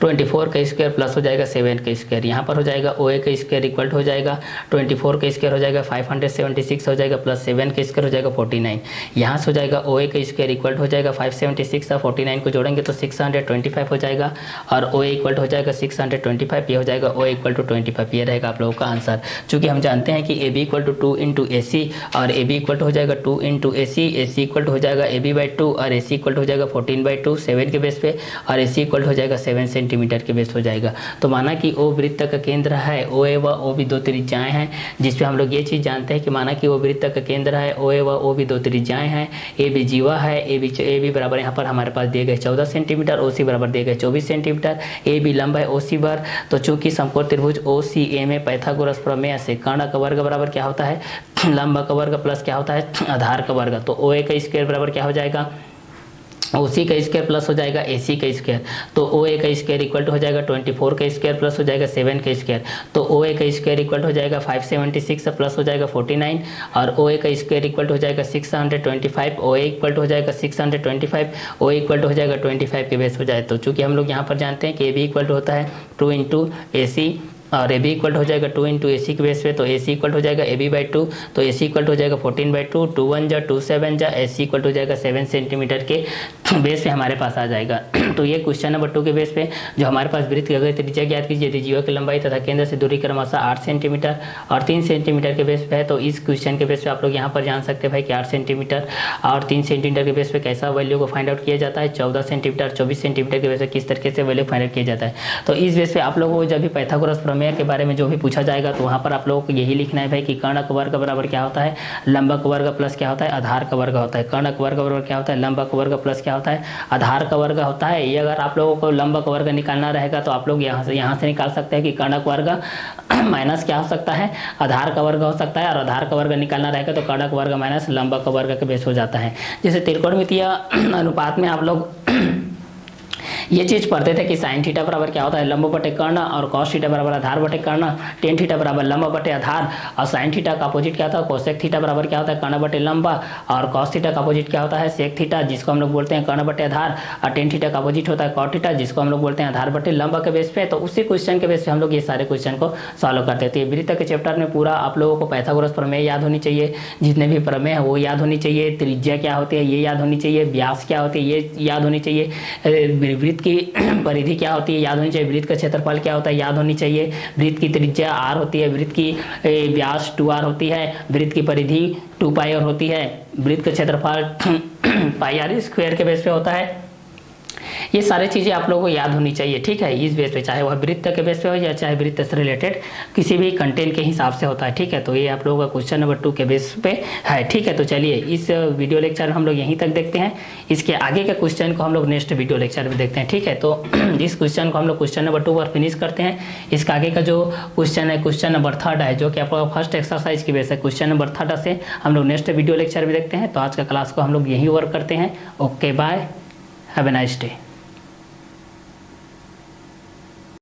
[SPEAKER 1] 24 का स्क्वायर प्लस हो जाएगा 7 का स्क्वायर। यहाँ पर हो जाएगा OA का स्क्वायर इक्वल टू हो जाएगा 24 का स्क्वायर हो जाएगा 576 हो जाएगा प्लस 7 का स्क्वायर हो जाएगा 49। यहाँ से हो जाएगा OA का स्क्वायर इक्वल टू हो जाएगा 576 और 49 को जोड़ेंगे तो 625 हो जाएगा और OA इक्वल टू हो जाएगा 625, ये हो जाएगा OA इक्वल टू 25। ये रहेगा आप लोगों का आंसर। चूँकि हम जानते हैं कि AB equal to 2 into AC और AB इक्वल टू हो जाएगा 2 into AC, AC equal to हो जाएगा AB/2 और AC इक्वल टू हो जाएगा 14/2 7 के बेस पे और AC इक्वल टू हो जाएगा 7 सेंटीमीटर के बेस हो जाएगा। तो माना कि O वृत्त का केंद्र है, OA व OB दो त्रिज्याएं हैं, जिसपे हम लोग ये चीज़ जानते हैं कि माना कि O वृत्त का केंद्र है, OA व OB दो त्रिज्याएं हैं, AB जीवा है, AB बराबर यहाँ पर हमारे पास दिए गए 14 सेंटीमीटर, OC बराबर दिए गए 24 सेंटीमीटर, AB लंब है OC बार। तो चूंकि समकोण त्रिभुज OCA में पाइथागोरस प्रमेय से कर्ण का वर्ग बराबर क्या होता है, लंब का वर्ग प्लस क्या होता है, आधार का वर्ग। तो OA का स्क्वायर बराबर क्या हो जाएगा, OC का स्क्वायर प्लस हो जाएगा AC का स्क्वायर। तो OA का स्क्वायर इक्वल टू हो जाएगा 24 का स्क्वायर प्लस हो जाएगा 7 का स्क्वायर। तो OA का स्क्वायर इक्वल टू हो जाएगा 576 प्लस हो जाएगा 49 और OA का स्क्वायर इक्वल टू हो जाएगा 625। OA इक्वल टू हो जाएगा 625, OA इक्वल टू हो जाएगा 25 के बेस हो जाए। तो चूंकि हम लोग यहाँ पर जानते हैं कि AB इक्वल टू होता है 2 इंटू AC और AB इक्वल हो जाएगा 2 इंटू AC के बेस पे, तो AC इक्वल हो जाएगा AB/2, तो AC इक्वल हो जाएगा 14/2, 2 1 जा 2 7 जा, AC इक्वल हो जाएगा 7 सेंटीमीटर के बेस पे हमारे पास आ जाएगा। तो ये क्वेश्चन नंबर 2 के बेस पे जो हमारे पास वृत्त की अगर त्रिज्या ज्ञात कीजिए, त्रिज्या की लंबाई तथा केंद्र से दूरी क्रमशः 8 सेंटीमीटर और 3 सेंटीमीटर के बेस पे है। तो इस क्वेश्चन के बेस पे आप लोग यहाँ पर जान सकते हैं भाई कि 8 सेंटीमीटर और 3 सेंटीमीटर के बेस पे कैसा वैल्यू को फाइंड आउट किया जाता है, 14 सेंटीमीटर 24 सेंटीमीटर के बेस पे किस तरीके से वैल्यू फाइंड आउट किया जाता है। तो इस बेस पे आप लोगों को जब भी पाइथागोरस प्रमेय के बारे में जो भी पूछा जाएगा तो वहाँ पर आप लोगों को यही लिखना है भाई कि कर्ण का वर्ग बराबर क्या होता है, लंब का वर्ग प्लस क्या होता है, आधार का वर्ग होता है। कर्ण का वर्ग बराबर क्या होता है, लंब का वर्ग प्लस क्या होता है, आधार का वर्ग होता है। ये अगर आप लोगों को लंब का वर्ग निकालना रहेगा तो आप लोग यहाँ से निकाल सकते हैं कि कर्ण का वर्ग माइनस क्या हो सकता है, आधार का वर्ग हो सकता है, और आधार का वर्ग निकालना रहेगा तो कर्ण का वर्ग माइनस लंब का वर्ग के बेस हो जाता है। जैसे त्रिकोणमितीय अनुपात में आप लोग ये चीज़ पढ़ते थे कि साइन थीटा बराबर क्या होता है, लंब बटे कर्ण, और कॉस थीटा बराबर आधार बटे कर्ण, टेन थीटा बराबर लंब बटे आधार, और साइन थीटा का अपोजिट क्या होता है, कोसेक थीटा बराबर क्या होता है, कर्ण बटे लंब, और कॉस थीटा का अपोजिट क्या होता है, सेक थीटा, जिसको हम लोग बोलते हैं कर्ण बटे आधार, और टेन थीटा का अपोजिट होता है कॉट थीटा, जिसको हम लोग बोलते हैं आधार बटे लंब के बेस पे। तो उसी क्वेश्चन के बेस पे हम लोग ये सारे क्वेश्चन को सॉल्व करते थे। वृत्त के चैप्टर में पूरा आप लोगों को पाइथागोरस प्रमेय याद होनी चाहिए, जितने भी प्रमेय है वो याद होनी चाहिए, त्रिज्या क्या होती है ये याद होनी चाहिए, व्यास क्या होती है ये याद होनी चाहिए, वृत्त की परिधि क्या होती है याद होनी चाहिए, वृत्त का क्षेत्रफल क्या होता है याद होनी चाहिए, वृत्त की त्रिज्या r होती है, वृत्त की व्यास 2r होती है, वृत्त की परिधि 2πr होती है, वृत्त का क्षेत्रफल πr स्क्वायर के बेस पे होता है। ये सारी चीज़ें आप लोगों को याद होनी चाहिए, ठीक है, इस बेस पे, चाहे वह वृत्त के बेस पे हो या चाहे वृत्त से रिलेटेड किसी भी कंटेंट के हिसाब से होता है, ठीक है। तो ये आप लोगों का क्वेश्चन नंबर 2 के बेस पे है, ठीक है। तो चलिए इस वीडियो लेक्चर में हम लोग यहीं तक देखते हैं, इसके आगे के क्वेश्चन को हम लोग नेक्स्ट वीडियो लेक्चर में देखते हैं, ठीक है। तो इस क्वेश्चन को हम लोग क्वेश्चन नंबर 2 पर फिनिश करते हैं। इसके आगे का जो क्वेश्चन है क्वेश्चन नंबर 3 है, जो कि आपका फर्स्ट एक्सरसाइज की बेस है, क्वेश्चन नंबर 3 से हम लोग नेक्स्ट वीडियो लेक्चर में देखते हैं। तो आज का क्लास को हम लोग यहीं वर्क करते हैं। Okay bye, have a nice day.